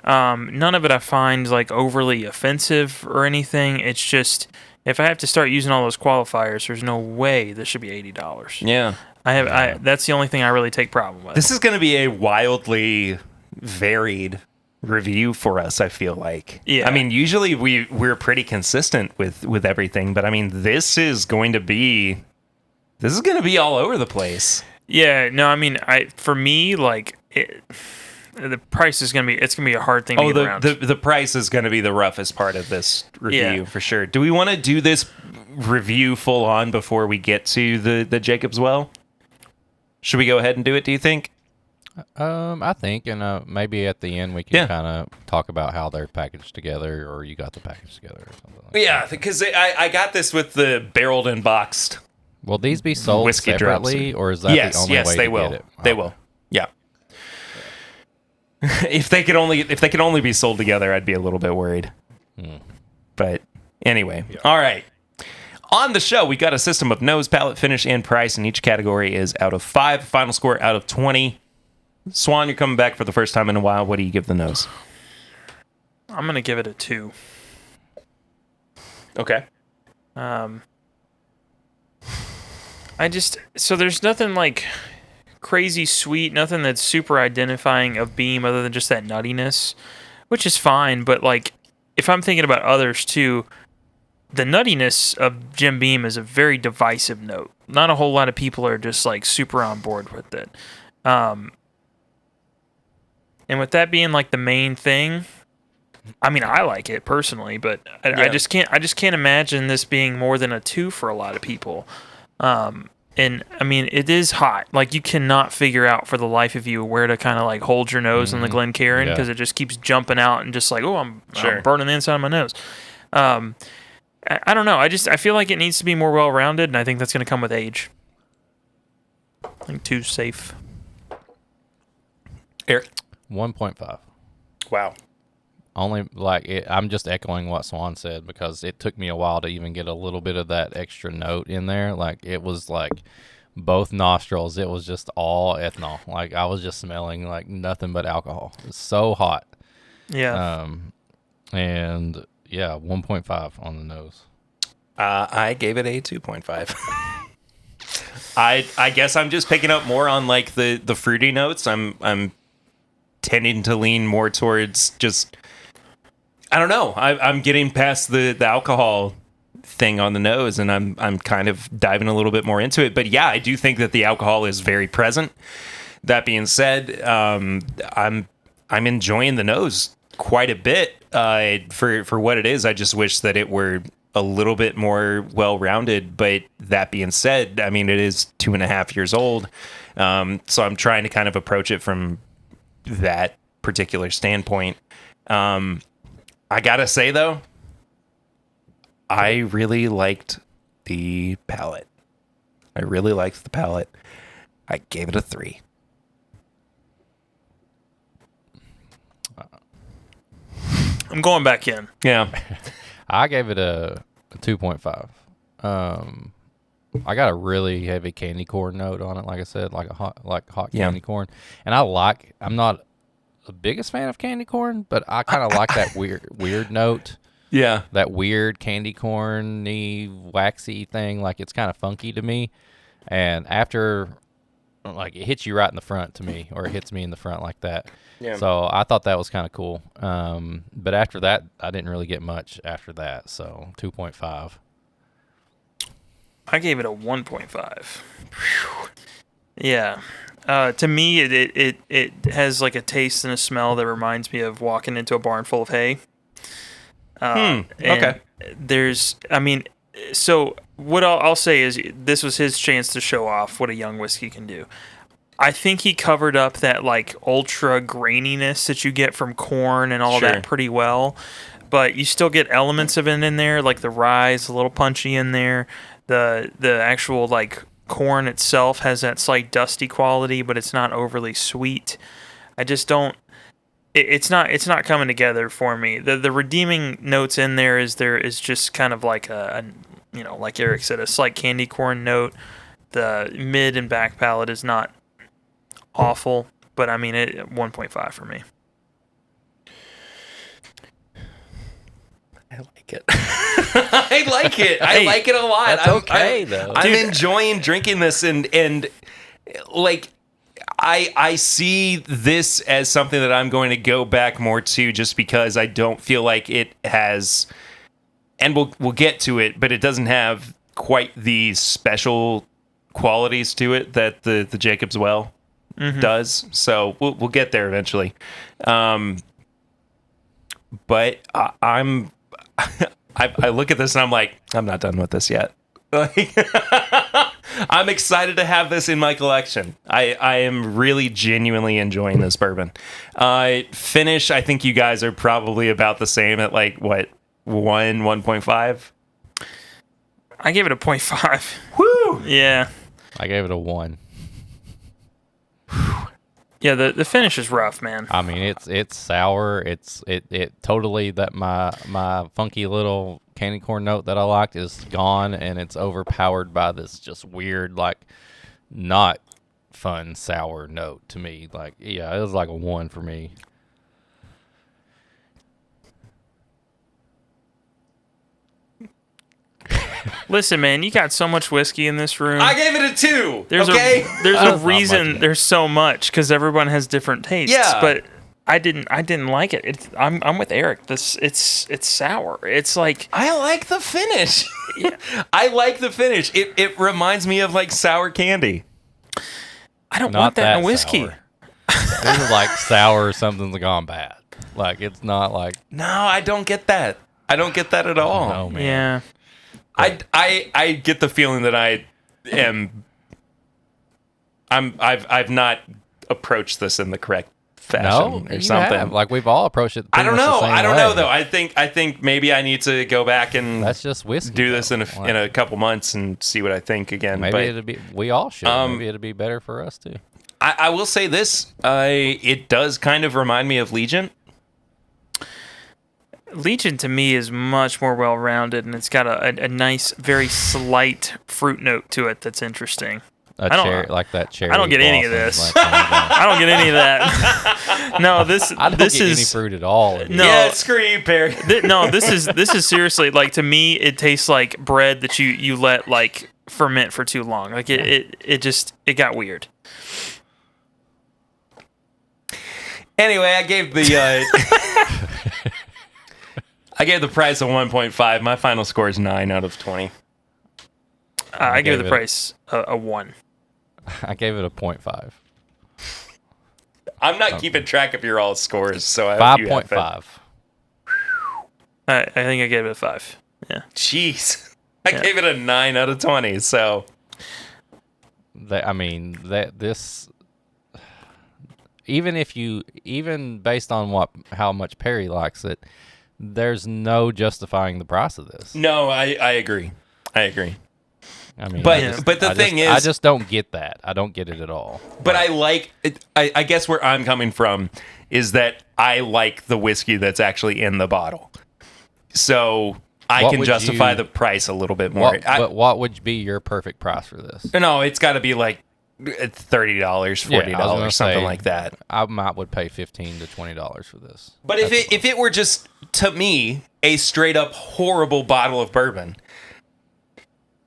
None of it I find like overly offensive or anything. It's just if I have to start using all those qualifiers, there's no way this should be $80. Yeah. That's the only thing I really take problem with. This is going to be a wildly varied review for us, I feel like. Yeah. I mean, usually we're pretty consistent with everything, but I mean, this is going to be all over the place. Yeah, no, I mean, for me, like the price is it's gonna be a hard thing to get around. The price is going to be the roughest part of this review for sure. Do we want to do this review full on before we get to the Jacob's Well? Should we go ahead and do it, do you think? I think, and maybe at the end we can kind of talk about how they're packaged together, or you got the package together, or something like Yeah, because I got this with the barreled and boxed. Will these be sold Whiskey separately, or is that the only way they to will. get it? They will. Yeah. If they could only be sold together, I'd be a little bit worried. But anyway, all right. On the show, we got a system of nose, palate, finish, and price, and each category is out of 5. Final score out of 20. Swan, you're coming back for the first time in a while. What do you give the nose? I'm gonna give it a 2. Okay. So there's nothing like crazy sweet, nothing that's super identifying of Beam other than just that nuttiness, which is fine. But like, if I'm thinking about others too, the nuttiness of Jim Beam is a very divisive note. Not a whole lot of people are just like super on board with it. And with that being like the main thing, I mean, I like it personally, but I just can't imagine this being more than a 2 for a lot of people. And I mean, it is hot. Like you cannot figure out for the life of you where to kind of like hold your nose on the Glencairn because it just keeps jumping out and just like, oh, I'm burning the inside of my nose. I don't know. I feel like it needs to be more well-rounded, and I think that's going to come with age. I think 2's safe. Eric? 1.5. Wow. Only I'm just echoing what Swan said because it took me a while to even get a little bit of that extra note in there. Like it was like both nostrils. It was just all ethanol. Like I was just smelling like nothing but alcohol. It's so hot. Yeah. And yeah, 1.5 on the nose. I gave it a 2.5. I guess I'm just picking up more on like the fruity notes. I'm tending to lean more towards just, I don't know. I'm getting past the alcohol thing on the nose, and I'm kind of diving a little bit more into it. But yeah, I do think that the alcohol is very present. That being said, I'm I'm enjoying the nose quite a bit for what it is. I just wish that it were a little bit more well-rounded. But that being said, I mean, it is 2.5 years old. So I'm trying to kind of approach it from that particular standpoint. I gotta say, though, I really liked the palate. I gave it a 3. I'm going back in. Yeah. I gave it a 2.5. I got a really heavy candy corn note on it, like I said, like hot candy corn. And I'm not the biggest fan of candy corn, but I kind of like that weird note. Yeah. That weird candy corny, waxy thing. Like, it's kind of funky to me. And after, like, it hits you right in the front to me, or it hits me in the front like that. Yeah. So I thought that was kind of cool. But after that, I didn't really get much after that. So 2.5. I gave it a 1.5. Yeah. To me, it has like a taste and a smell that reminds me of walking into a barn full of hay. Okay. So what I'll say is this was his chance to show off what a young whiskey can do. I think he covered up that like ultra graininess that you get from corn and all that pretty well, but you still get elements of it in there, like the rye is a little punchy in there. The actual like corn itself has that slight dusty quality, but it's not overly sweet. I just don't. It's not coming together for me. The redeeming notes in there is just kind of like a like Eric said, a slight candy corn note. The mid and back palate is not awful, but I mean 1.5 for me. I like it. I like it. I like it a lot. That's okay, though. I'm enjoying drinking this, and like I see this as something that I'm going to go back more to, just because I don't feel like it has, and we'll get to it, but it doesn't have quite the special qualities to it that the Jacob's Well does. So we'll get there eventually. But I look at this and I'm like, I'm not done with this yet. Like, I'm excited to have this in my collection. I am really genuinely enjoying this bourbon. Finish, I think you guys are probably about the same at like, what, 1.5? I gave it a 0.5. Woo! Yeah. I gave it a 1. Yeah, the finish is rough, man. I mean, it's sour. It totally, that my funky little candy corn note that I liked is gone, and it's overpowered by this just weird, like, not fun sour note to me. Like, yeah, it was like a 1 for me. Listen, man, you got so much whiskey in this room. I gave it a 2. There's okay? There's a That's not reason much. there's so much, because everyone has different tastes. Yeah. But I didn't like it. I'm with Eric. It's sour. It's like, I like the finish. Yeah. I like the finish. It reminds me of like sour candy. I don't Not want that in a whiskey. sour. This is like sour, something's gone bad. Like, it's not like, No, I don't get that. I don't get that at all. no, man. Yeah. I get the feeling that I've not approached this in the correct fashion No, or you something. have. Like, we've all approached it. I don't pretty much know. the same I don't way. know though. I think maybe I need to go back and That's just whiskey. do this in though. a couple months and see what I think again. Maybe but it'll be. We all should. Maybe it'll be better for us too. I will say this: it does kind of remind me of Legion. Legion to me is much more well-rounded, and it's got a nice, very slight fruit note to it that's interesting. A I don't- cherry, like that cherry. I don't get any of blossoms, this. like, I don't get any of that. No, this I don't this get any is fruit at all. in No. it. Yeah, screw you, Perry. this is seriously, like, to me it tastes like bread that you let like ferment for too long. Like it got weird. Anyway, I gave the price a 1.5. My final score is 9 out of 20. I give gave the it- price a 1. I gave it a 0.5. I'm not keeping track of your all scores, so I hope you have 5.5. I think I gave it a 5. Yeah. Jeez. I gave it a 9 out of 20, so... This... Even based on how much Perry likes it, there's no justifying the price of this. No, I agree. I mean, but the thing is, I just don't get that. I don't get it at all. But I like it. I guess where I'm coming from is that I like the whiskey that's actually in the bottle, so I can justify the price a little bit more. But what would be your perfect price for this? No, it's got to be like $30, $40, something like that. I would pay $15 to $20 for this. But if it were just, to me, a straight up horrible bottle of bourbon,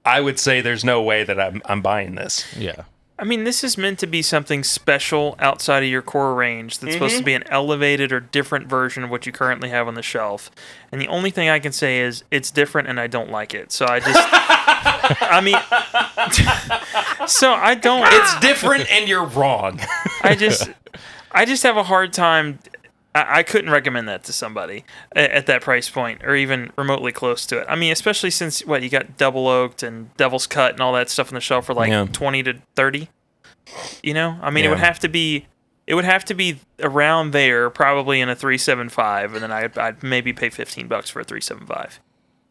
I would say there's no way that I'm buying this. Yeah. I mean, this is meant to be something special outside of your core range that's supposed to be an elevated or different version of what you currently have on the shelf. And the only thing I can say is it's different and I don't like it. So I just... I mean... so I don't... It's different and you're wrong. I just have a hard time... I couldn't recommend that to somebody at that price point or even remotely close to it. I mean, especially since, you got double oaked and devil's cut and all that stuff on the shelf for like 20 to 30. You know? I mean, it would have to be around there, probably in a 375, and then I'd maybe pay $15 for a 375.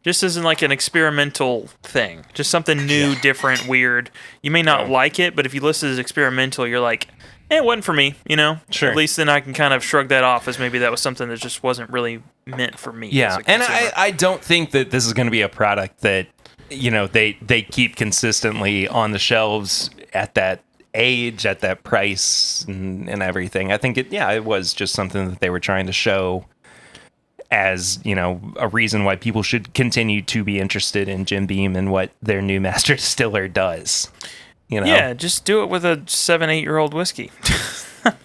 Just as in like an experimental thing. Just something new, different, weird. You may not like it, but if you list it as experimental, you're like, it wasn't for me, you know? Sure. At least then I can kind of shrug that off as maybe that was something that just wasn't really meant for me. Yeah, as a and consumer. I don't think that this is going to be a product that, they keep consistently on the shelves at that age, at that price, and everything. I think it was just something that they were trying to show as, a reason why people should continue to be interested in Jim Beam and what their new master distiller does. Yeah, just do it with a 7-8-year-old whiskey. Well,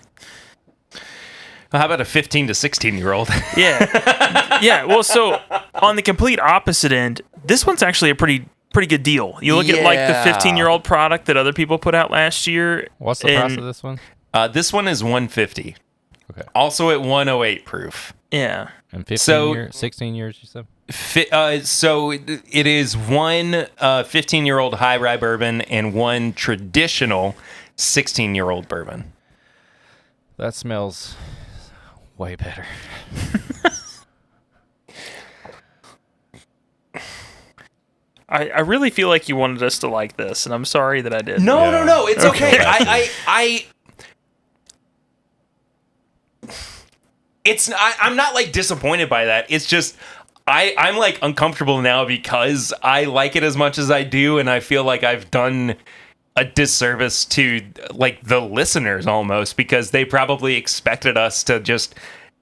how about a 15 to 16-year-old? Yeah. Well, so on the complete opposite end, this one's actually a pretty good deal. You look at like the 15-year-old product that other people put out last year. What's the price of this one? This one is $150. Okay. Also at 108 proof. Yeah. And 16 years, you said? So it is one 15-year-old high rye bourbon and one traditional 16-year-old bourbon. That smells way better. I really feel like you wanted us to like this, and I'm sorry that I did. No. It's okay. I'm not like disappointed by that. It's just I'm like uncomfortable now because I like it as much as I do, and I feel like I've done a disservice to like the listeners almost because they probably expected us to just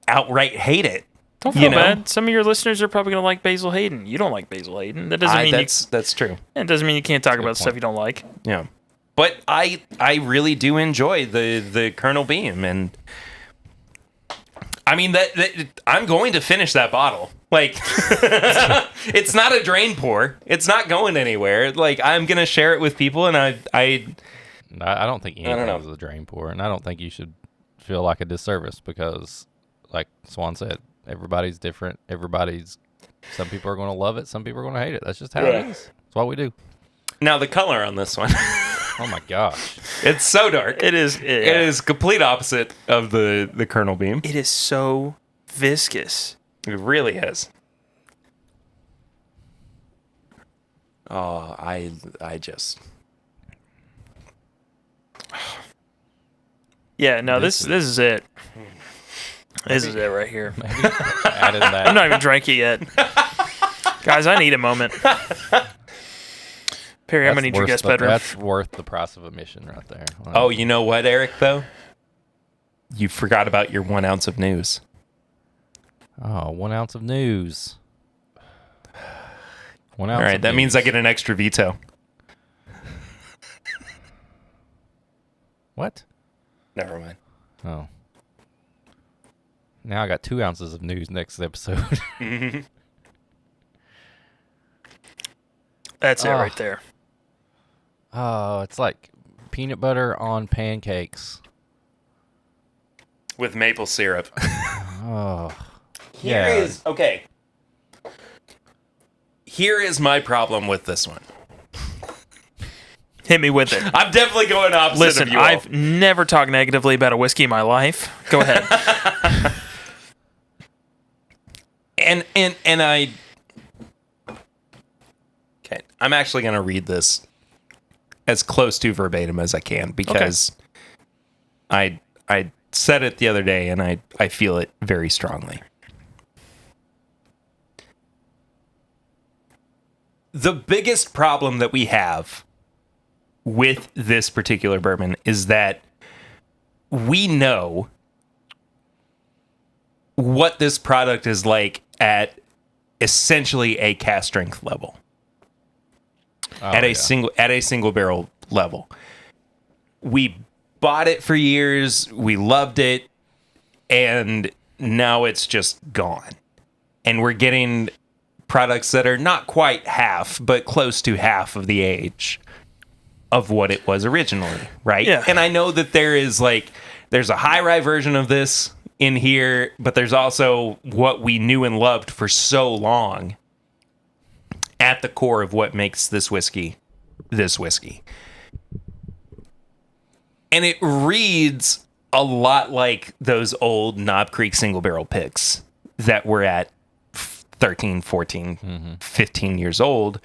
outright hate it. Don't feel bad. Some of your listeners are probably going to like Basil Hayden. You don't like Basil Hayden. That doesn't mean that's true. It doesn't mean you can't talk about stuff you don't like. Yeah, but I really do enjoy the Colonel Beam, and I mean that I'm going to finish that bottle. Like, it's not a drain pour. It's not going anywhere. Like, I'm gonna share it with people, and I don't think anything is a drain pour, and I don't think you should feel like a disservice because, like Swan said, everybody's different. Some people are going to love it. Some people are going to hate it. That's just how it is. That's what we do. Now the color on this one. Oh my gosh, it's so dark. It is. It is complete opposite of the Colonel Beam. It is so viscous. It really is. Oh, I just. Yeah, no, this is it. This is it right here. Add in that. I'm not even drank it yet. Guys, I need a moment. Perry, I'm going to need your guest bedroom. That's worth the price of admission right there. Wow. Oh, you know what, Eric, though? You forgot about your 1 ounce of news. Oh, 1 ounce of news. 1 ounce. All right, that means I get an extra veto. What? Never mind. Oh. Now I got 2 ounces of news next episode. That's it right there. Oh, it's like peanut butter on pancakes. with maple syrup. Oh, Here is okay. Here is my problem with this one. Hit me with it. I'm definitely going opposite Listen, of you all. I've never talked negatively about a whiskey in my life. Go ahead. And I okay, I'm actually going to read this as close to verbatim as I can because I said it the other day and I feel it very strongly. The biggest problem that we have with this particular bourbon is that we know what this product is like at essentially a cask strength level. At a single barrel level. We bought it for years, we loved it, and now it's just gone. And we're getting products that are not quite half, but close to half of the age of what it was originally, right? Yeah. And I know that there's a high rye version of this in here, but there's also what we knew and loved for so long at the core of what makes this whiskey. And it reads a lot like those old Knob Creek single barrel picks that were at 13, 14, 15 years old.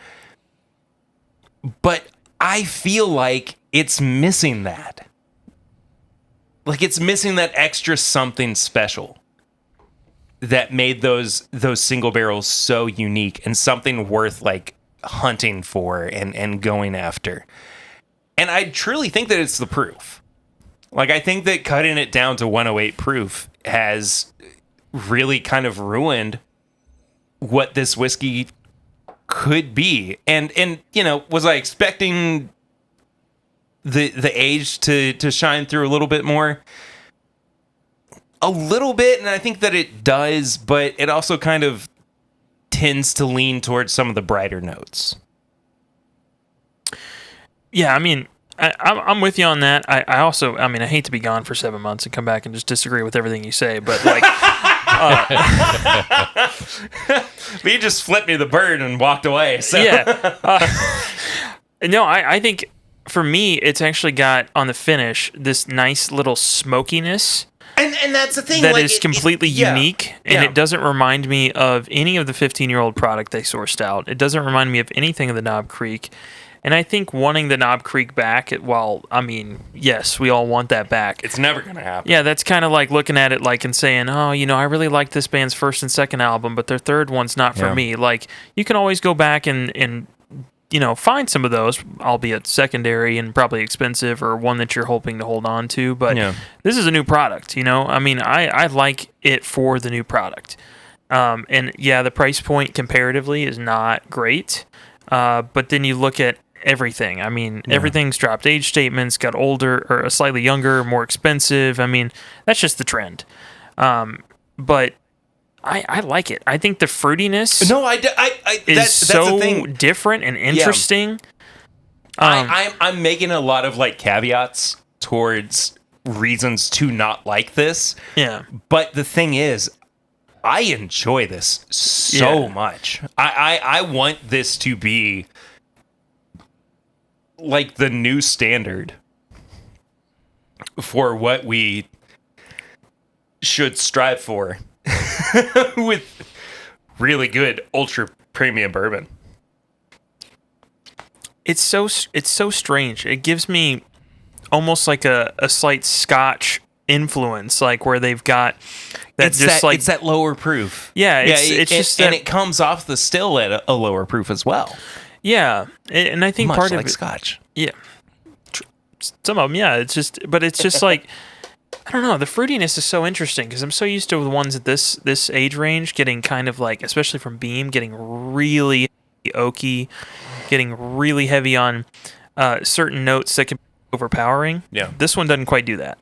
But I feel like it's missing that. Like it's missing that extra something special that made those single barrels so unique and something worth like hunting for and going after. And I truly think that it's the proof. Like I think that cutting it down to 108 proof has really kind of ruined what this whiskey could be. And you know, was I expecting the age to shine through a little bit more? A little bit, and I think that it does, but it also kind of tends to lean towards some of the brighter notes. Yeah, I mean, I'm with you on that. I also, I mean, I hate to be gone for 7 months and come back and just disagree with everything you say, but like... But you just flipped me the bird and walked away. So. Yeah. No, I think for me, it's actually got on the finish this nice little smokiness. And that's the thing. That like, is completely unique, and it doesn't remind me of any of the 15-year-old product they sourced out. It doesn't remind me of anything of the Knob Creek. And I think wanting the Knob Creek back, while, I mean, yes, we all want that back. It's never going to happen. Yeah, that's kind of like looking at it like and saying, oh, you know, I really like this band's first and second album, but their third one's not for me. Like, you can always go back and you know, find some of those, albeit secondary and probably expensive or one that you're hoping to hold on to. But this is a new product, you know? I mean, I like it for the new product. And yeah, the price point comparatively is not great. But then you look at everything. I mean, everything's dropped age statements, got older or slightly younger, more expensive. I mean, that's just the trend. But I like it. I think the fruitiness is that's so the thing. different and interesting. I'm making a lot of like caveats towards reasons to not like this. Yeah. But the thing is, I enjoy this so much. I want this to be like the new standard for what we should strive for with really good ultra premium bourbon. It's so strange. It gives me almost like a slight Scotch influence, like where they've got that it's that lower proof. Yeah, it's just that, and it comes off the still at a lower proof as well. Yeah, and I think much part like of it, Scotch. Yeah, some of them. Yeah, it's just like I don't know. The fruitiness is so interesting because I'm so used to the ones at this age range getting kind of like, especially from Beam, getting really oaky, getting really heavy on certain notes that can be overpowering. Yeah, this one doesn't quite do that.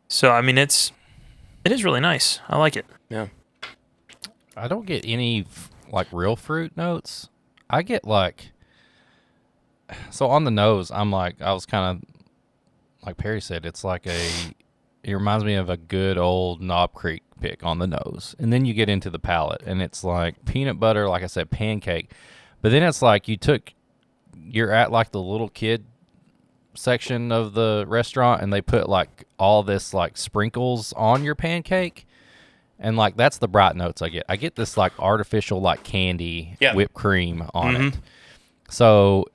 So I mean, it is really nice. I like it. Yeah, I don't get any like real fruit notes. I get like, so on the nose, I'm like, I was kind of like Perry said, it's it reminds me of a good old Knob Creek pick on the nose. And then you get into the palate, and it's like peanut butter, like I said, pancake. But then it's like you're at like the little kid section of the restaurant, and they put like all this like sprinkles on your pancake. And like that's the bright notes I get. I get this like artificial like candy whipped cream on it. So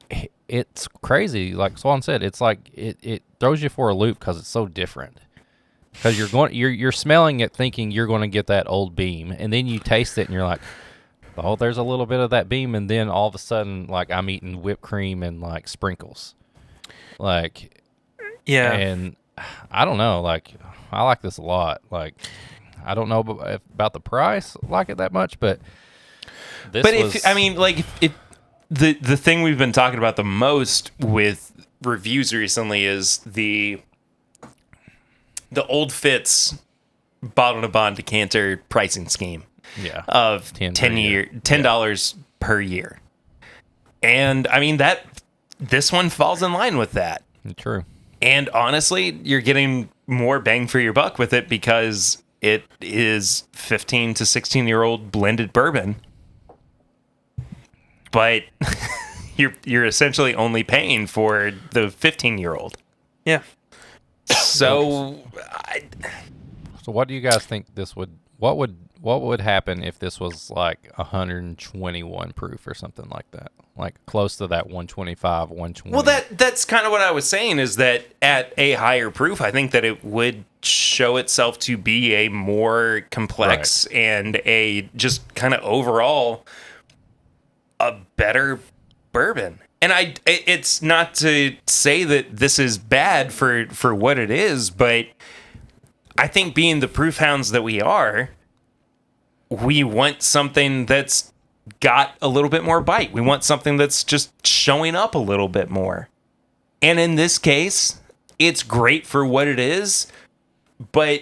it's crazy. Like Swan said, it's like it throws you for a loop because it's so different. Because you're smelling it thinking you're going to get that old beam, and then you taste it and you're like, oh, there's a little bit of that beam, and then all of a sudden like I'm eating whipped cream and like sprinkles. Like, yeah. And I don't know. Like, I like this a lot. Like, I don't know about the price, like it that much, but this if the thing we've been talking about the most with reviews recently is the Old Fitz bottle to bond decanter pricing scheme. Yeah. Of $10 per year. And I mean this one falls in line with that. True. And honestly, you're getting more bang for your buck with it because it is 15 to 16-year-old blended bourbon. But you're essentially only paying for the 15-year-old. Yeah. So what do you guys think what would happen if this was like 121 proof or something like that? Like close to that 125, 120. Well, that's kind of what I was saying, is that at a higher proof, I think that it would show itself to be a more complex and a just kind of overall a better bourbon. And it's not to say that this is bad for what it is, but I think being the proof hounds that we are, we want something that's got a little bit more bite. We want something that's just showing up a little bit more. And in this case, it's great for what it is, but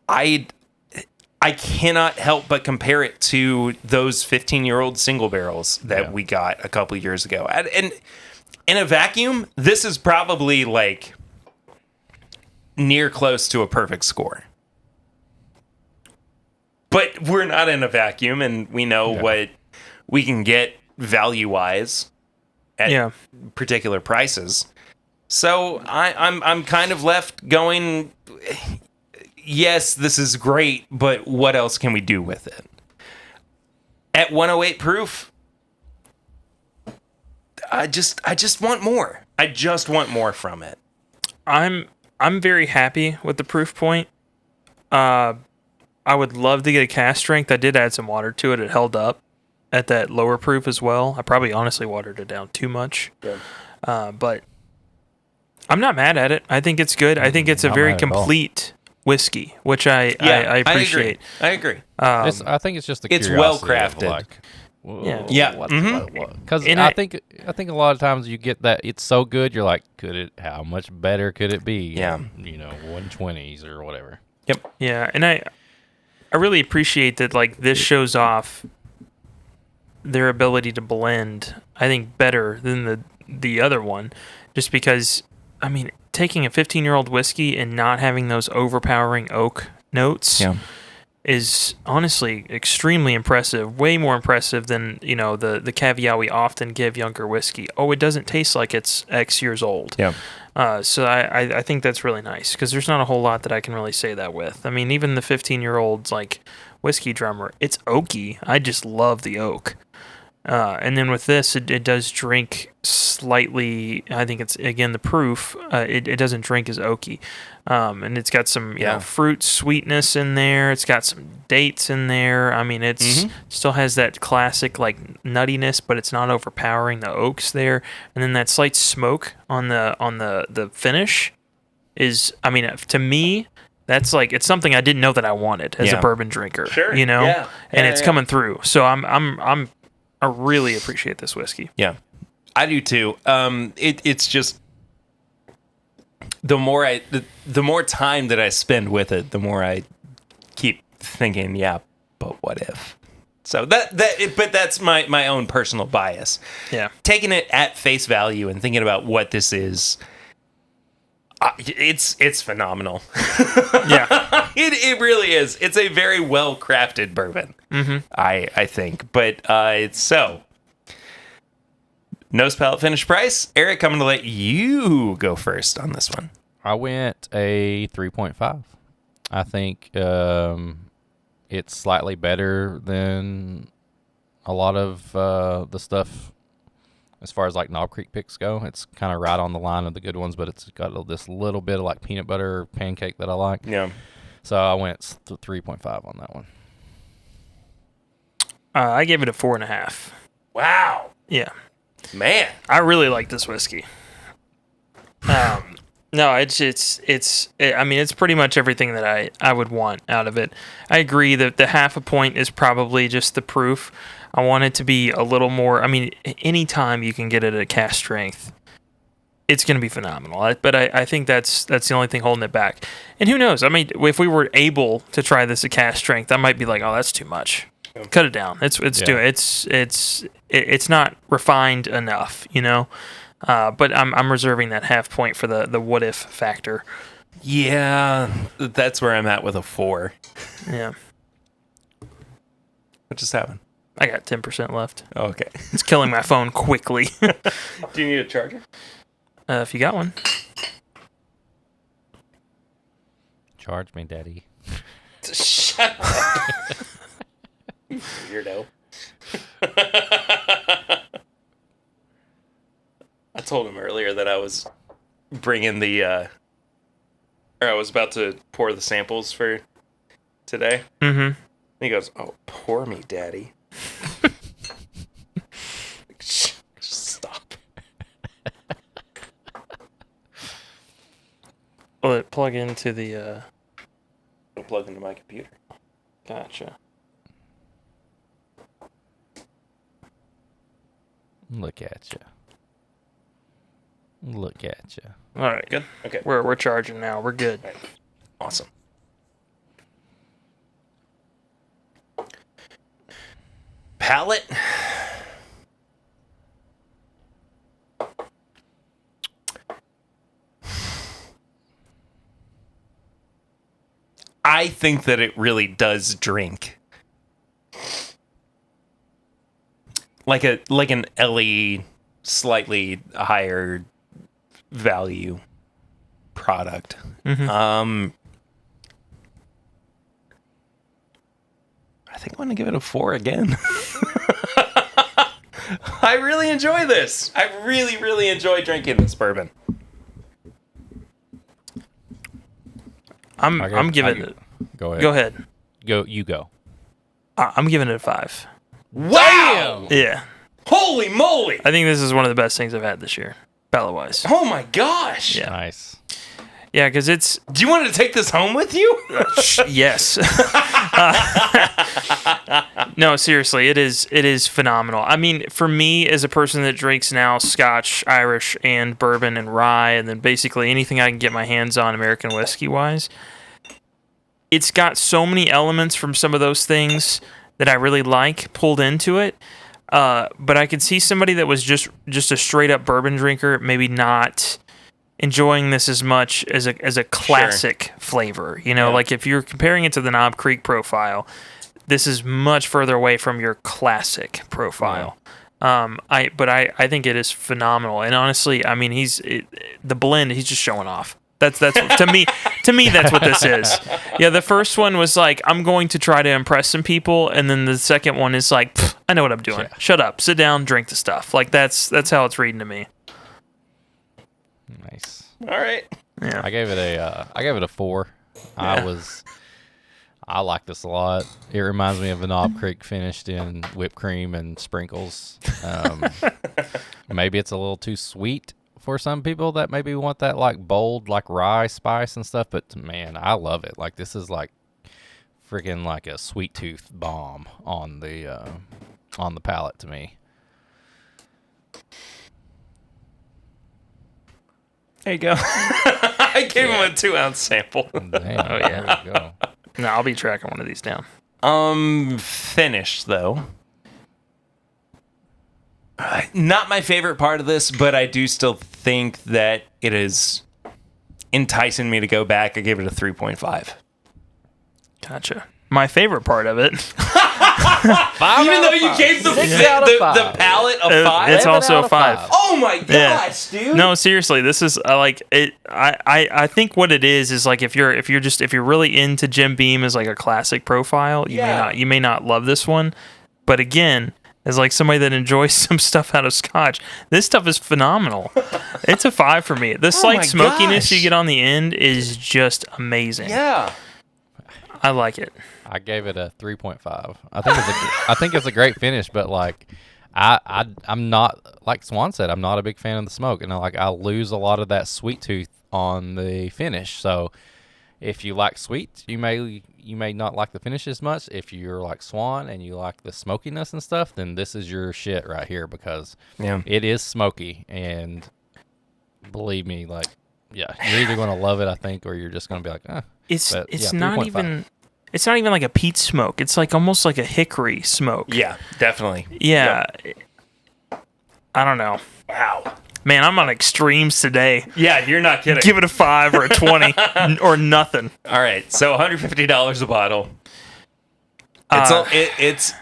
I cannot help but compare it to those 15-year-old single barrels that we got a couple years ago. And in a vacuum, this is probably like near close to a perfect score. But we're not in a vacuum, and we know what we can get value-wise at particular prices. So I'm kind of left going, yes, this is great, but what else can we do with it? At 108 proof, I just want more. I just want more from it. I'm very happy with the proof point. I would love to get a cask strength. I did add some water to it. It held up at that lower proof as well. I probably honestly watered it down too much. But I'm not mad at it. I think it's good. I think it's a very complete whiskey, which I appreciate. I agree. I think it's just the it's curiosity well crafted. Of like, What? Because I think a lot of times you get that it's so good, you're like, how much better could it be? Yeah. 120s or whatever. Yep. Yeah, and I really appreciate that. Like, this shows off their ability to blend, I think, better than the other one, just because, I mean, taking a 15-year-old whiskey and not having those overpowering oak notes is honestly extremely impressive, way more impressive than, the caveat we often give younger whiskey. Oh, it doesn't taste like it's X years old. Yeah. So I think that's really nice, because there's not a whole lot that I can really say that with. I mean, even the 15-year-old like whiskey drummer, it's oaky. I just love the oak. And then with this, it does drink slightly. I think it's, again, the proof. It doesn't drink as oaky, and it's got some fruit sweetness in there. It's got some dates in there. I mean, it's still has that classic like nuttiness, but it's not overpowering. The oak's there, and then that slight smoke on the finish is. I mean, to me, that's like, it's something I didn't know that I wanted as a bourbon drinker. Sure, and it's coming through. So I really appreciate this whiskey. Yeah, I do too. It's just the more time that I spend with it, the more I keep thinking, but what if? So but that's my own personal bias. Yeah, taking it at face value and thinking about what this is, It's phenomenal. Yeah. It really is. It's a very well crafted bourbon. Mm-hmm. I think. But so nose palate finish price. Eric, I'm going to let you go first on this one. I went a 3.5. I think it's slightly better than a lot of the stuff as far as like Knob Creek picks go. It's kind of right on the line of the good ones, but it's got this little bit of like peanut butter pancake that I like. Yeah. So I went 3.5 on that one. I gave it a 4.5. Wow. Yeah. Man. I really like this whiskey. No, it's I mean, it's pretty much everything that I would want out of it. I agree that the half a point is probably just the proof. I want it to be a little more. I mean, anytime you can get it at cask strength, it's going to be phenomenal. But I think that's the only thing holding it back. And who knows? I mean, if we were able to try this at cask strength, I might be like, oh, that's too much. Cut it down. It's not refined enough, you know. But I'm reserving that half point for the what if factor. Yeah, that's where I'm at with a 4. Yeah, What just happened? I got 10% left. Oh, okay. It's killing my phone quickly. Do you need a charger? If you got one. Charge me, daddy. Shut up. You weirdo. I told him earlier that I was bringing or I was about to pour the samples for today. Mm-hmm. He goes, "Oh, pour me, daddy." Just stop. Will it plug into the? It'll plug into my computer. Gotcha. Look at you. Look at you. All right, Good. Okay. we're charging now. We're good. Right. Awesome. Palette. I think that it really does drink like an LE slightly higher value product. Mhm. I think I'm gonna give it a 4 again. I really enjoy this. I really enjoy drinking this bourbon. I'm giving it. Go ahead. Go ahead. You go. I'm giving it a 5. Wow! Yeah, Holy moly! I think this is one of the best things I've had this year, palate wise. Oh my gosh! Yeah. Nice. Yeah, because it's Do you want to take this home with you? yes. No, seriously, it is phenomenal. I mean, for me as a person that drinks now Scotch, Irish, and bourbon and rye, and then basically anything I can get my hands on American whiskey wise, it's got so many elements from some of those things that I really like pulled into it. But I could see somebody that was just a straight up bourbon drinker, maybe not enjoying this as much as a classic flavor. You know, Yeah. like if you're comparing it to the Knob Creek profile, this is much further away from your classic profile. I think it is phenomenal. And honestly, I mean, the blend, he's just showing off. That's to me that's what this is. Yeah, the first one was like, I'm going to try to impress some people, and then the second one is like, I know what I'm doing. Yeah. Shut up, sit down, drink the stuff. Like that's how it's reading to me. Nice. All right. Yeah. I gave it a 4. I like this a lot. It reminds me of a Knob Creek finished in whipped cream and sprinkles. Maybe it's a little too sweet for some people that maybe want that like bold like rye spice and stuff, but man, I love it. Like this is like freaking like a sweet tooth bomb on the palate to me. There you go. I gave him a 2-ounce sample. Damn, Oh, yeah. there you go. No, I'll be tracking one of these down. Finished though. Not my favorite part of this, but I do still think that it is enticing me to go back. I gave it a 3.5. Gotcha. My favorite part of it. Even though you gave the palette a 5? It's also a 5. Oh my gosh, dude. No, seriously, this is like it. I think what it is like if you're really into Jim Beam as like a classic profile, you may not love this one, but again, as like somebody that enjoys some stuff out of Scotch, this stuff is phenomenal. It's a 5 for me. The slight smokiness you get on the end is just amazing. Yeah, I like it. I gave it a 3.5. I think it's a great finish, but like I'm not, like Swan said, I'm not a big fan of the smoke, and I lose a lot of that sweet tooth on the finish. So if you like sweet, you may not like the finish as much. If you're like Swan and you like the smokiness and stuff, then this is your shit right here, because it is smoky, and believe me, like, you're either going to love it, I think, or you're just going to be like, It's not even. It's not even like a peat smoke. It's like almost like a hickory smoke. Yeah, definitely. Yeah. Yep. I don't know. Wow. Man, I'm on extremes today. Yeah, you're not kidding. Give it a 5 or a 20 or nothing. All right, so $150 a bottle.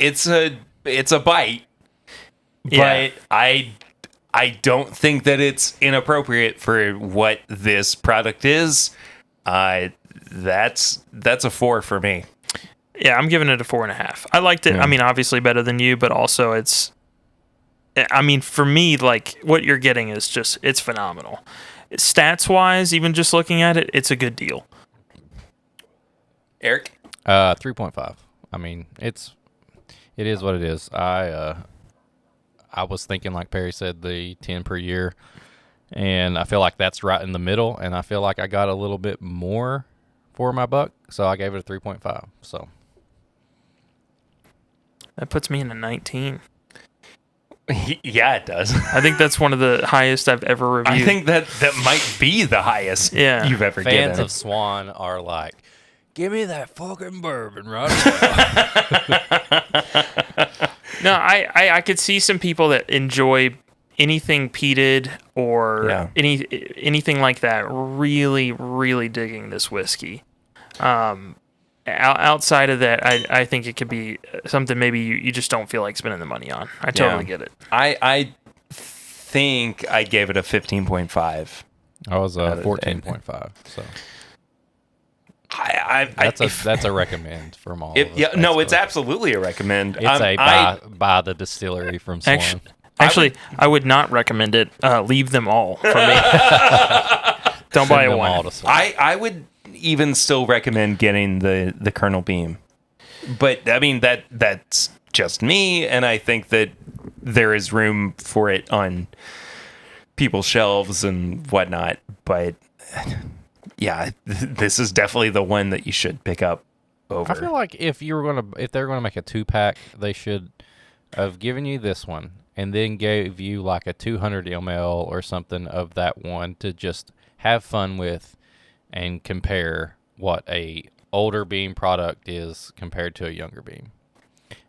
It's a bite, but I don't think that it's inappropriate for what this product is. That's a 4 for me. Yeah, I'm giving it a 4.5. I liked it. Yeah. I mean, obviously better than you, but also for me, like, what you're getting is it's phenomenal. Stats wise, even just looking at it, it's a good deal. Eric? 3.5. I mean, it is what it is. I was thinking, like Perry said, the 10 per year, and I feel like that's right in the middle, and I feel like I got a little bit more for my buck, so I gave it a 3.5. So that puts me in a 19. Yeah, it does. I think that's one of the highest I've ever reviewed. I think that might be the highest you've ever given. Fans of Swan are like, give me that fucking bourbon right No, I could see some people that enjoy anything peated or anything like that, really, really digging this whiskey. Outside of that, I think it could be something maybe you just don't feel like spending the money on. I totally get it. I think I gave it a 15.5. I was 14.5. So that's a recommend from all of us. Yeah, no, it's absolutely a recommend. It's by the distillery from Swan. Actually, I would not recommend it. Leave them all for me. Don't buy a one. I would even still recommend getting the Colonel Beam, but I mean that's just me, and I think that there is room for it on people's shelves and whatnot. But yeah, this is definitely the one that you should pick up over. I feel like if they're gonna make a 2-pack, they should have given you this one and then gave you like a 200 ml or something of that one to just have fun with and compare what a older beam product is compared to a younger beam,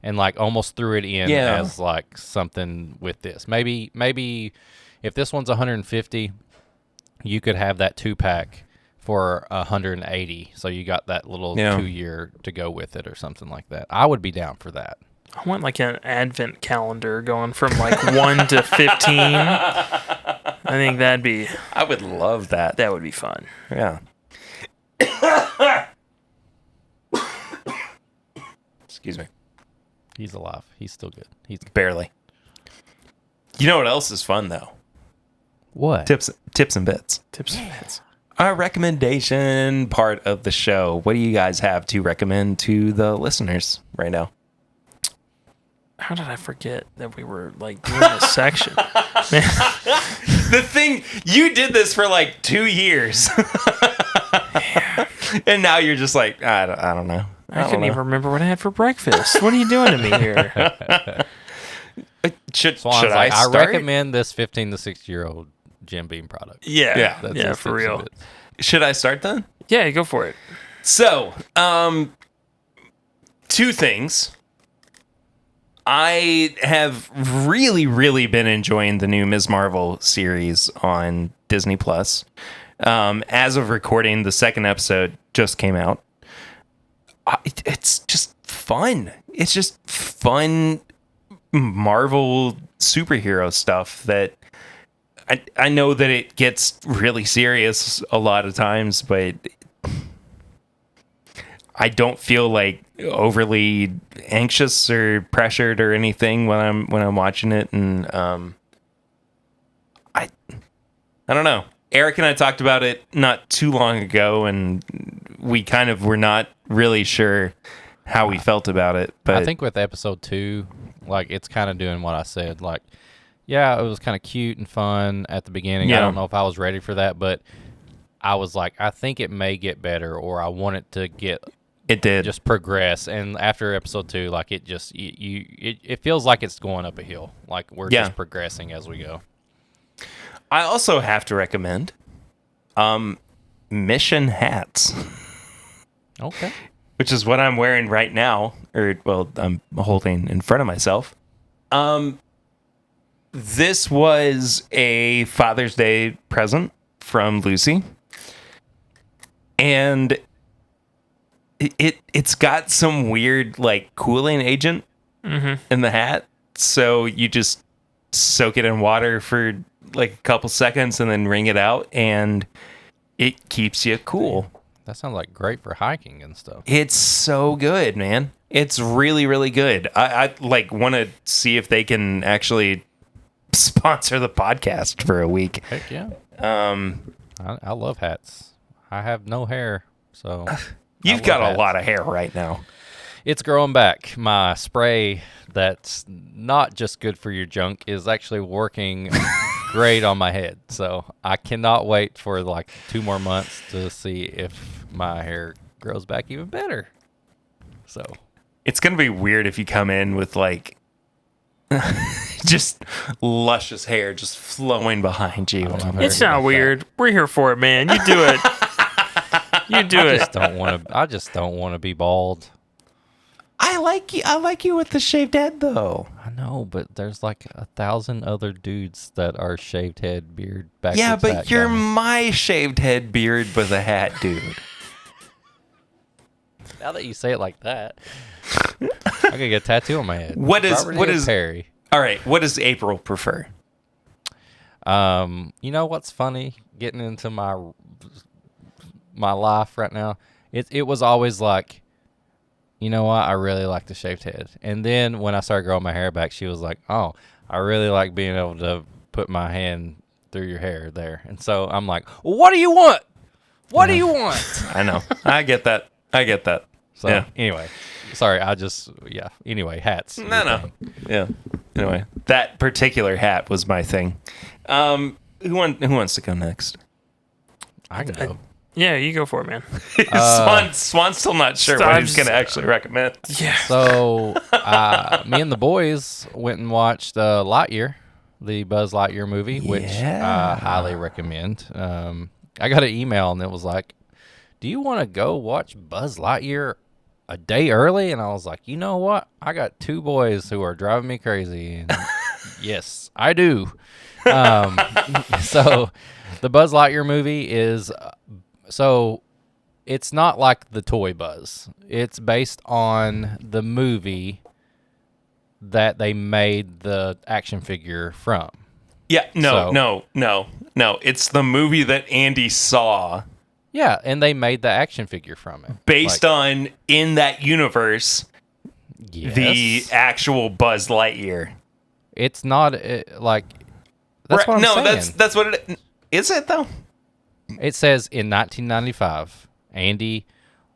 and like almost threw it in as like something with this. Maybe if this one's 150, you could have that 2-pack for 180, so you got that little 2-year to go with it or something like that. I would be down for that. I want like an advent calendar going from like 1 to 15. I think I would love that. That would be fun. Yeah. Excuse me. He's alive. He's still good. He's barely. You know what else is fun though? What? Tips and bits. Tips and bits. Our recommendation part of the show. What do you guys have to recommend to the listeners right now? How did I forget that we were like doing this section? The thing, you did this for like 2 years. And now you're just like, I don't know. I couldn't even remember what I had for breakfast. What are you doing to me here? Should I start? recommend this 15 to 6-year-old Jim Beam product. Yeah, for real. Should I start then? Yeah, go for it. So, 2 things. I have really, really been enjoying the new Ms. Marvel series on Disney Plus. As of recording, the second episode just came out. It's just fun. It's just fun Marvel superhero stuff that I know that it gets really serious a lot of times, but I don't feel like overly anxious or pressured or anything when I'm watching it, and I don't know. Eric and I talked about it not too long ago, and we kind of were not really sure how we felt about it. But I think with episode 2, like, it's kind of doing what I said. Like, yeah, it was kind of cute and fun at the beginning. Yeah. I don't know if I was ready for that, but I was like, I think it may get better, or I want it to get it did. just progress. And after episode 2, like, it just it feels like it's going up a hill. Like, we're just progressing as we go. I also have to recommend Mission hats. Okay. Which is what I'm wearing right now, or well, I'm holding in front of myself. This was a Father's Day present from Lucy, and it's got some weird like cooling agent in the hat, so you just soak it in water for like a couple seconds and then wring it out, and it keeps you cool. That sounds like great for hiking and stuff. It's so good, man. It's really, really good. I like want to see if they can actually sponsor the podcast for a week. Heck yeah. I love hats. I have no hair, so you've got a lot of hair right now. It's growing back. My spray that's not just good for your junk is actually working great on my head. So I cannot wait for like 2 more months to see if my hair grows back even better. So it's going to be weird if you come in with like just luscious hair just flowing behind you. It's not weird. We're here for it, man. You do it. You do it. I just don't want to be bald. I like you with the shaved head though. I know, but there's like 1,000 other dudes that are shaved head, beard, backwards. Yeah, but hat you're guys. my shaved head, beard with a hat, dude. Now that you say it like that, I could get a tattoo on my head. What Robert is Perry? All right, what does April prefer? You know what's funny? Getting into my life right now, it was always like, you know what? I really like the shaved head. And then when I started growing my hair back, she was like, oh, I really like being able to put my hand through your hair there. And so I'm like, well, what do you want? What do you want? I know. I get that. So yeah. Anyway, sorry. Anyway, hats. No. Yeah. Anyway, that particular hat was my thing. Who wants to go next? I can go. Yeah, you go for it, man. Swan's still not sure what he's going to actually recommend. Yeah. So me and the boys went and watched Lightyear, the Buzz Lightyear movie, which I highly recommend. I got an email and it was like, do you want to go watch Buzz Lightyear a day early? And I was like, you know what? I got 2 boys who are driving me crazy. And yes, I do. So the Buzz Lightyear movie is... So it's not like the toy Buzz. It's based on the movie that they made the action figure from. Yeah, no. It's the movie that Andy saw. Yeah, and they made the action figure from it. Based on, in that universe, yes. the actual Buzz Lightyear. It's not like... That's what I'm saying. No, that's what it... Is it, though? It says in 1995, Andy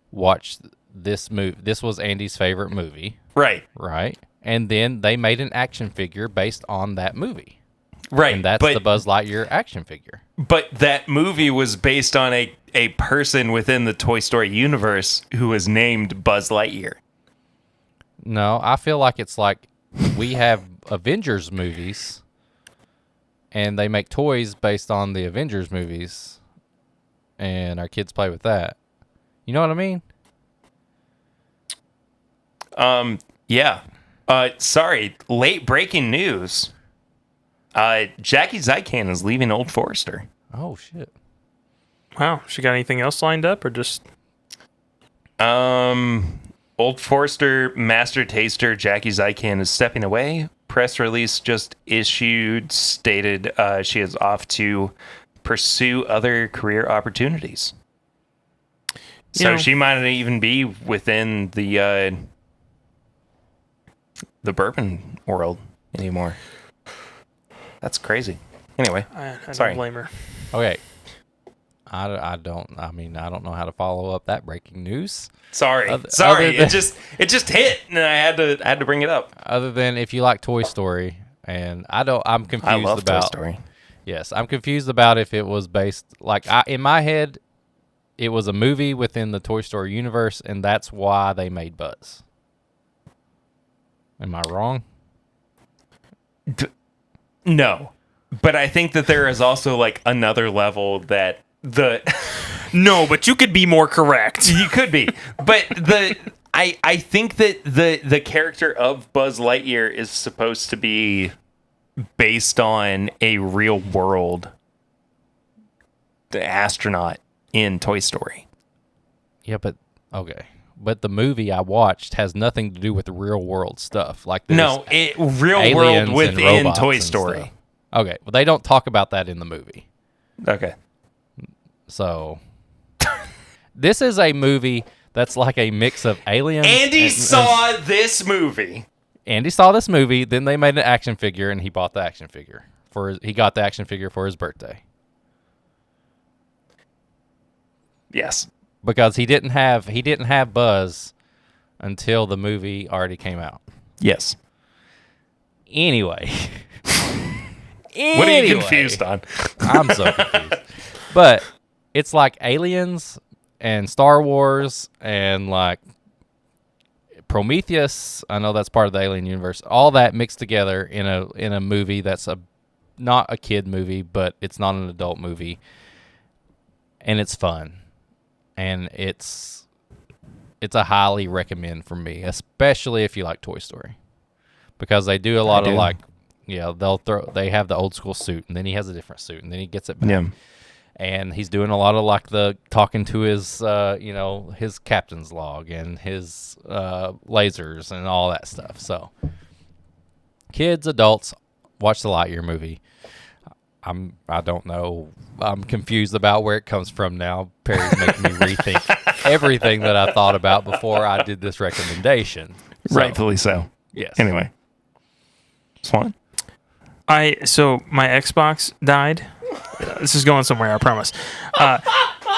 watched this movie. This was Andy's favorite movie. Right. Right. And then they made an action figure based on that movie. Right. And that's the Buzz Lightyear action figure. But that movie was based on a person within the Toy Story universe who was named Buzz Lightyear. No, I feel like it's like we have Avengers movies and they make toys based on the Avengers movies. And our kids play with that. You know what I mean? Yeah. Sorry. Late breaking news. Jackie Zykan is leaving Old Forester. Oh, shit. Wow. She got anything else lined up, or just? Old Forester Master Taster Jackie Zykan is stepping away. Press release just issued stated she is off to pursue other career opportunities. So she might not even be within the bourbon world anymore. That's crazy. Anyway, I sorry. don't blame her. Okay. I don't know how to follow up that breaking news. Sorry. Other It than- just hit, and I had to bring it up. Other than if you like Toy Story, and I'm confused I love about Toy Story. Yes, I'm confused about if it was based in my head, it was a movie within the Toy Story universe, and that's why they made Buzz. Am I wrong? No, but I think that there is also like another level that No, but you could be more correct. you could be, but I think that the character of Buzz Lightyear is supposed to be based on a real world astronaut in Toy Story. Yeah, but okay. But the movie I watched has nothing to do with the real world stuff. Like there's No, real world aliens and within robots Toy and Story. stuff. Okay, well they don't talk about that in the movie. Okay. So this is a movie that's like a mix of aliens. Andy saw this movie. Andy saw this movie, then they made an action figure, and he bought the action figure he got the action figure for his birthday Yes. because he didn't have Buzz until the movie already came out. Yes. Anyway, What are you confused on? I'm so confused. But it's like aliens and Star Wars and like Prometheus. I know that's part of the alien universe. All that mixed together in a movie that's not a kid movie, but it's not an adult movie, and it's fun, and it's a highly recommend for me, especially if you like Toy Story, because they do a lot of like, yeah, they have the old school suit, and then he has a different suit, and then he gets it back. Yeah. And he's doing a lot of like the talking to his, his captain's log and his lasers and all that stuff. So, kids, adults, watch the Lightyear movie. I don't know. I'm confused about where it comes from now. Perry's making me rethink everything that I thought about before I did this recommendation. So, Rightfully so. yes. Anyway. Swan? So my Xbox died. This is going somewhere, I promise.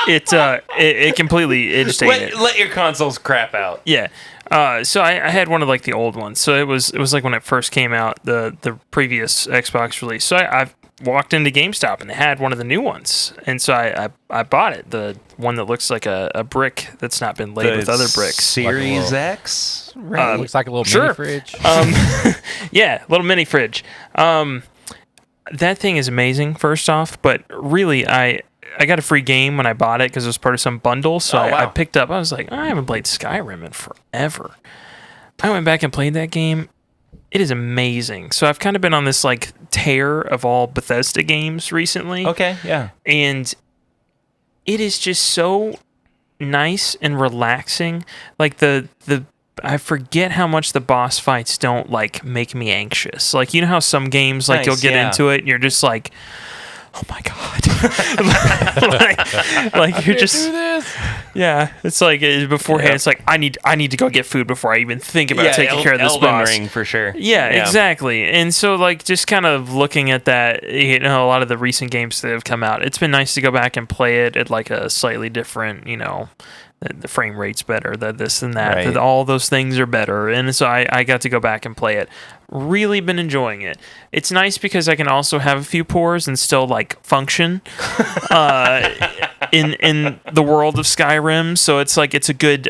It completely ate it. Let your consoles crap out. Yeah. So I had one of like the old ones. So it was like when it first came out, the previous Xbox release. So I walked into GameStop and they had one of the new ones, and so I bought it. The one that looks like a brick that's not been laid with other bricks. Series Like X? Right. Looks like a little Sure. mini fridge. Yeah, little mini fridge. That thing is amazing, first off, but really, I got a free game when I bought it because it was part of some bundle, so Oh, wow. I picked up, I was like, I haven't played Skyrim in forever. I went back and played that game. It is amazing. So I've kind of been on this like tear of all Bethesda games recently. Okay, yeah. And it is just so nice and relaxing. Like the I forget how much the boss fights don't like make me anxious. Like, you know how some games like Nice, you'll get yeah. into it and you're just like, oh my god. like you're just yeah. It's like beforehand. Yeah. It's like I need to go get food before I even think about taking care of this Elden boss. Ring for sure. Yeah, exactly. And so, like, just kind of looking at that, a lot of the recent games that have come out, it's been nice to go back and play it at, like, a slightly different, the frame rate's better, that this and that, Right. that all those things are better. And so I got to go back and play it. Really been enjoying it. It's nice because I can also have a few pours and still, like, function in the world of Skyrim. So it's like it's a good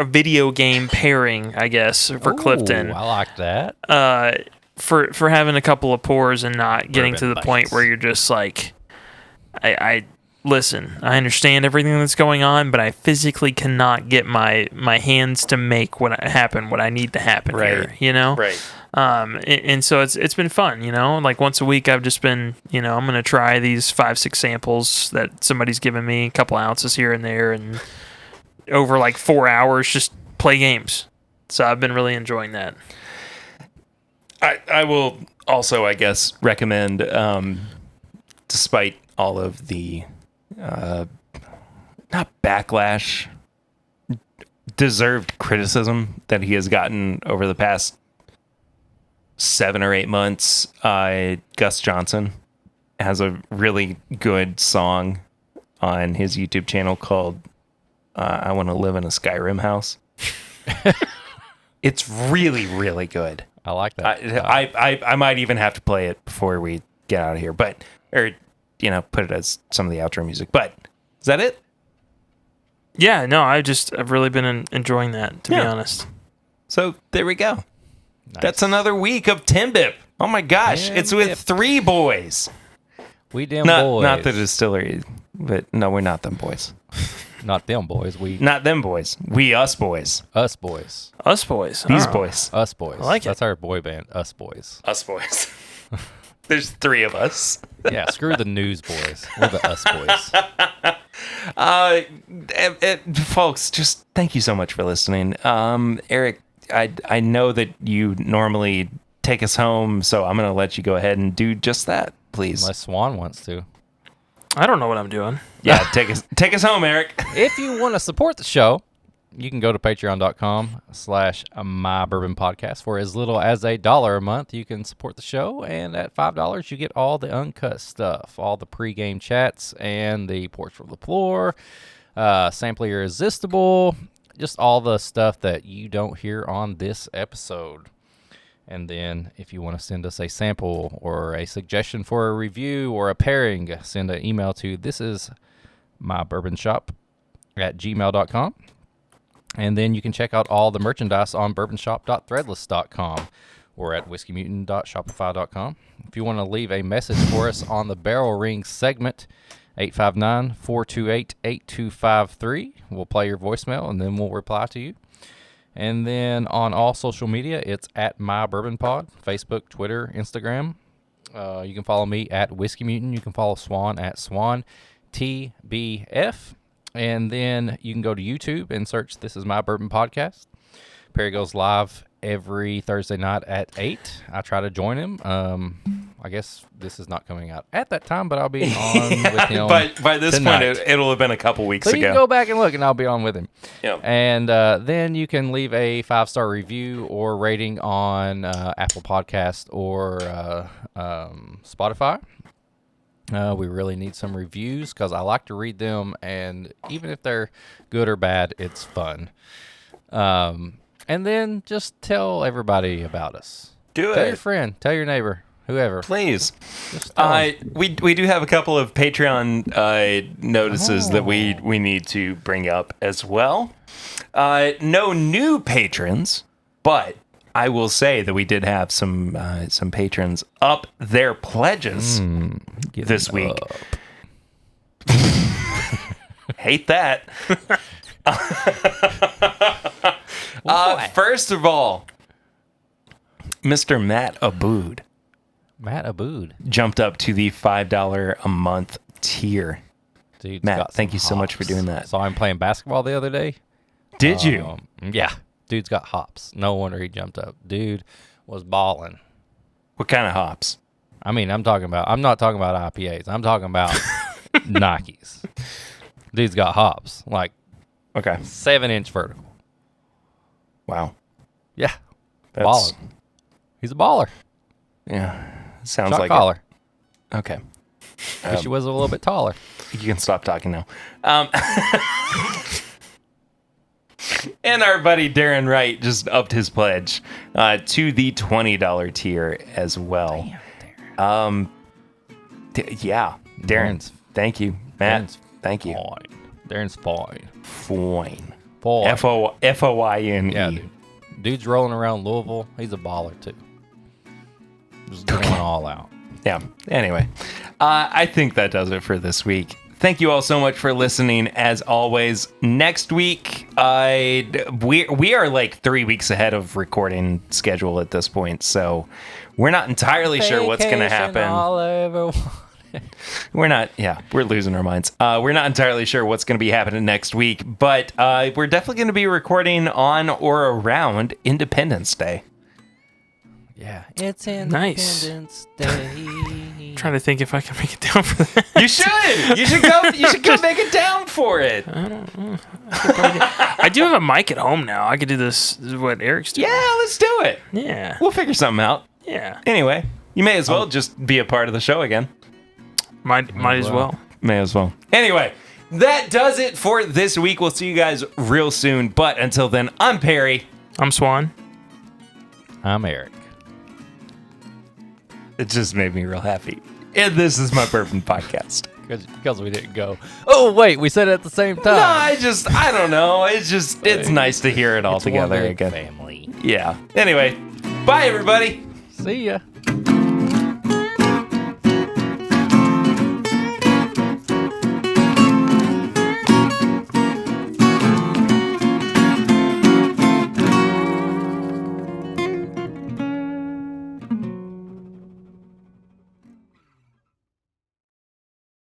video game pairing, I guess, for Clifton. Ooh, I like that. For having a couple of pours and not getting to the Bourbon point bites. where you're just like, listen, I understand everything that's going on, but I physically cannot get my hands to make what I need to happen here, you know? Right. And so it's been fun, you know? Like once a week I've just been, you know, I'm going to try these 5-6 samples that somebody's given me, a couple ounces here and there, and over like 4 hours just play games. So I've been really enjoying that. I will also, I guess, recommend, despite all of the not backlash, deserved criticism that he has gotten over the past 7 or 8 months, Gus Johnson has a really good song on his YouTube channel called I Want to Live in a Skyrim House. It's really, really good. I like that. I might even have to play it before we get out of here, or put it as some of the outro music. But is that it? Yeah, no, I've really been enjoying that, to be honest. So there we go. Nice. That's another week of Timbip. Oh my gosh, Timbip. it's with 3 boys. We them boys. Not the distillery, but no, we're not them boys. Not them boys. We Not them boys. We us boys. us boys. Us boys. These Oh. boys. Us boys. I like it. That's our boy band. Us boys. Us boys. There's 3 of us. Yeah, screw the news boys. We're the us boys. Folks, just thank you so much for listening. Eric, I know that you normally take us home, so I'm going to let you go ahead and do just that, please. Unless Swan wants to. I don't know what I'm doing. Yeah, take us home, Eric. If you want to support the show, you can go to patreon.com/mybourbonpodcast. For as little as $1 a month, you can support the show. And at $5, you get all the uncut stuff, all the pregame chats and the Porch from the Floor, Sample Irresistible, just all the stuff that you don't hear on this episode. And then if you want to send us a sample or a suggestion for a review or a pairing, send an email to thisismybourbonshop@gmail.com. And then you can check out all the merchandise on bourbonshop.threadless.com or at whiskeymutant.shopify.com. If you want to leave a message for us on the Barrel Ring segment, 859-428-8253. We'll play your voicemail and then we'll reply to you. And then on all social media, it's at MyBourbonPod, Facebook, Twitter, Instagram. You can follow me at Whiskey Mutant. You can follow Swan at SwanTBF. And then you can go to YouTube and search This Is My Bourbon Podcast. Perry goes live every Thursday night at 8. I try to join him. I guess this is not coming out at that time, but I'll be on with him. By this tonight. point, it'll have been a couple weeks So ago. you can go back and look, and I'll be on with him. Yep. And then you can leave a 5-star review or rating on Apple Podcast or Spotify. We really need some reviews because I like to read them, and even if they're good or bad, it's fun. And then just tell everybody about us. Do Tell it. your friend, tell your neighbor, whoever. Please. Just tell 'em. We do have a couple of Patreon notices that we need to bring up as well. No new patrons, but I will say that we did have some patrons up their pledges Give this it week. up. Hate that. First of all, Mr. Matt Abood Matt Abood. jumped up to the $5 a month tier. Dude's Matt, got thank some you so much for hops. doing that. Saw him playing basketball the other day. Did you? Yeah. Dude's got hops. No wonder he jumped up. Dude was balling. What kind of hops? I mean, I'm not talking about IPAs. I'm talking about Nikes. Dude's got hops. Like Okay. 7-inch vertical. Wow. Yeah. That's, Baller. He's a baller. Yeah. Sounds Shot like caller. it. Okay. Wish he was a little bit taller. You can stop talking now. And our buddy Darren Wright just upped his pledge to the $20 tier as well. Yeah, Darren. Darren's- Thank you, Matt. Darren's Thank you. Fine. Darren's fine. Foyne. Fine. F-O-Y-N-E. Yeah, dude. Dude's rolling around Louisville. He's a baller, too. Just going all out. Yeah. Anyway, I think that does it for this week. Thank you all so much for listening. As always, next week, we are like 3 weeks ahead of recording schedule at this point, so we're not entirely sure what's going to happen. We're losing our minds. We're not entirely sure what's going to be happening next week, but we're definitely going to be recording on or around Independence Day. Yeah, it's Nice. Independence Day. Trying to think if I can make it down for that. You should. You should go. You should go make it down for it. I don't know. I do have a mic at home now. I could do this. What Eric's doing? Yeah, let's do it. Yeah. We'll figure something out. Yeah. Anyway, you may as well just be a part of the show again. Might as well. May as well. Anyway, that does it for this week. We'll see you guys real soon. But until then, I'm Perry. I'm Swan. I'm Eric. It just made me real happy. And this is my bourbon podcast. Because we didn't go, oh, wait, we said it at the same time. No, I don't know. It's nice to hear it all It's together one big again. family. Yeah. Anyway, bye, everybody. See ya.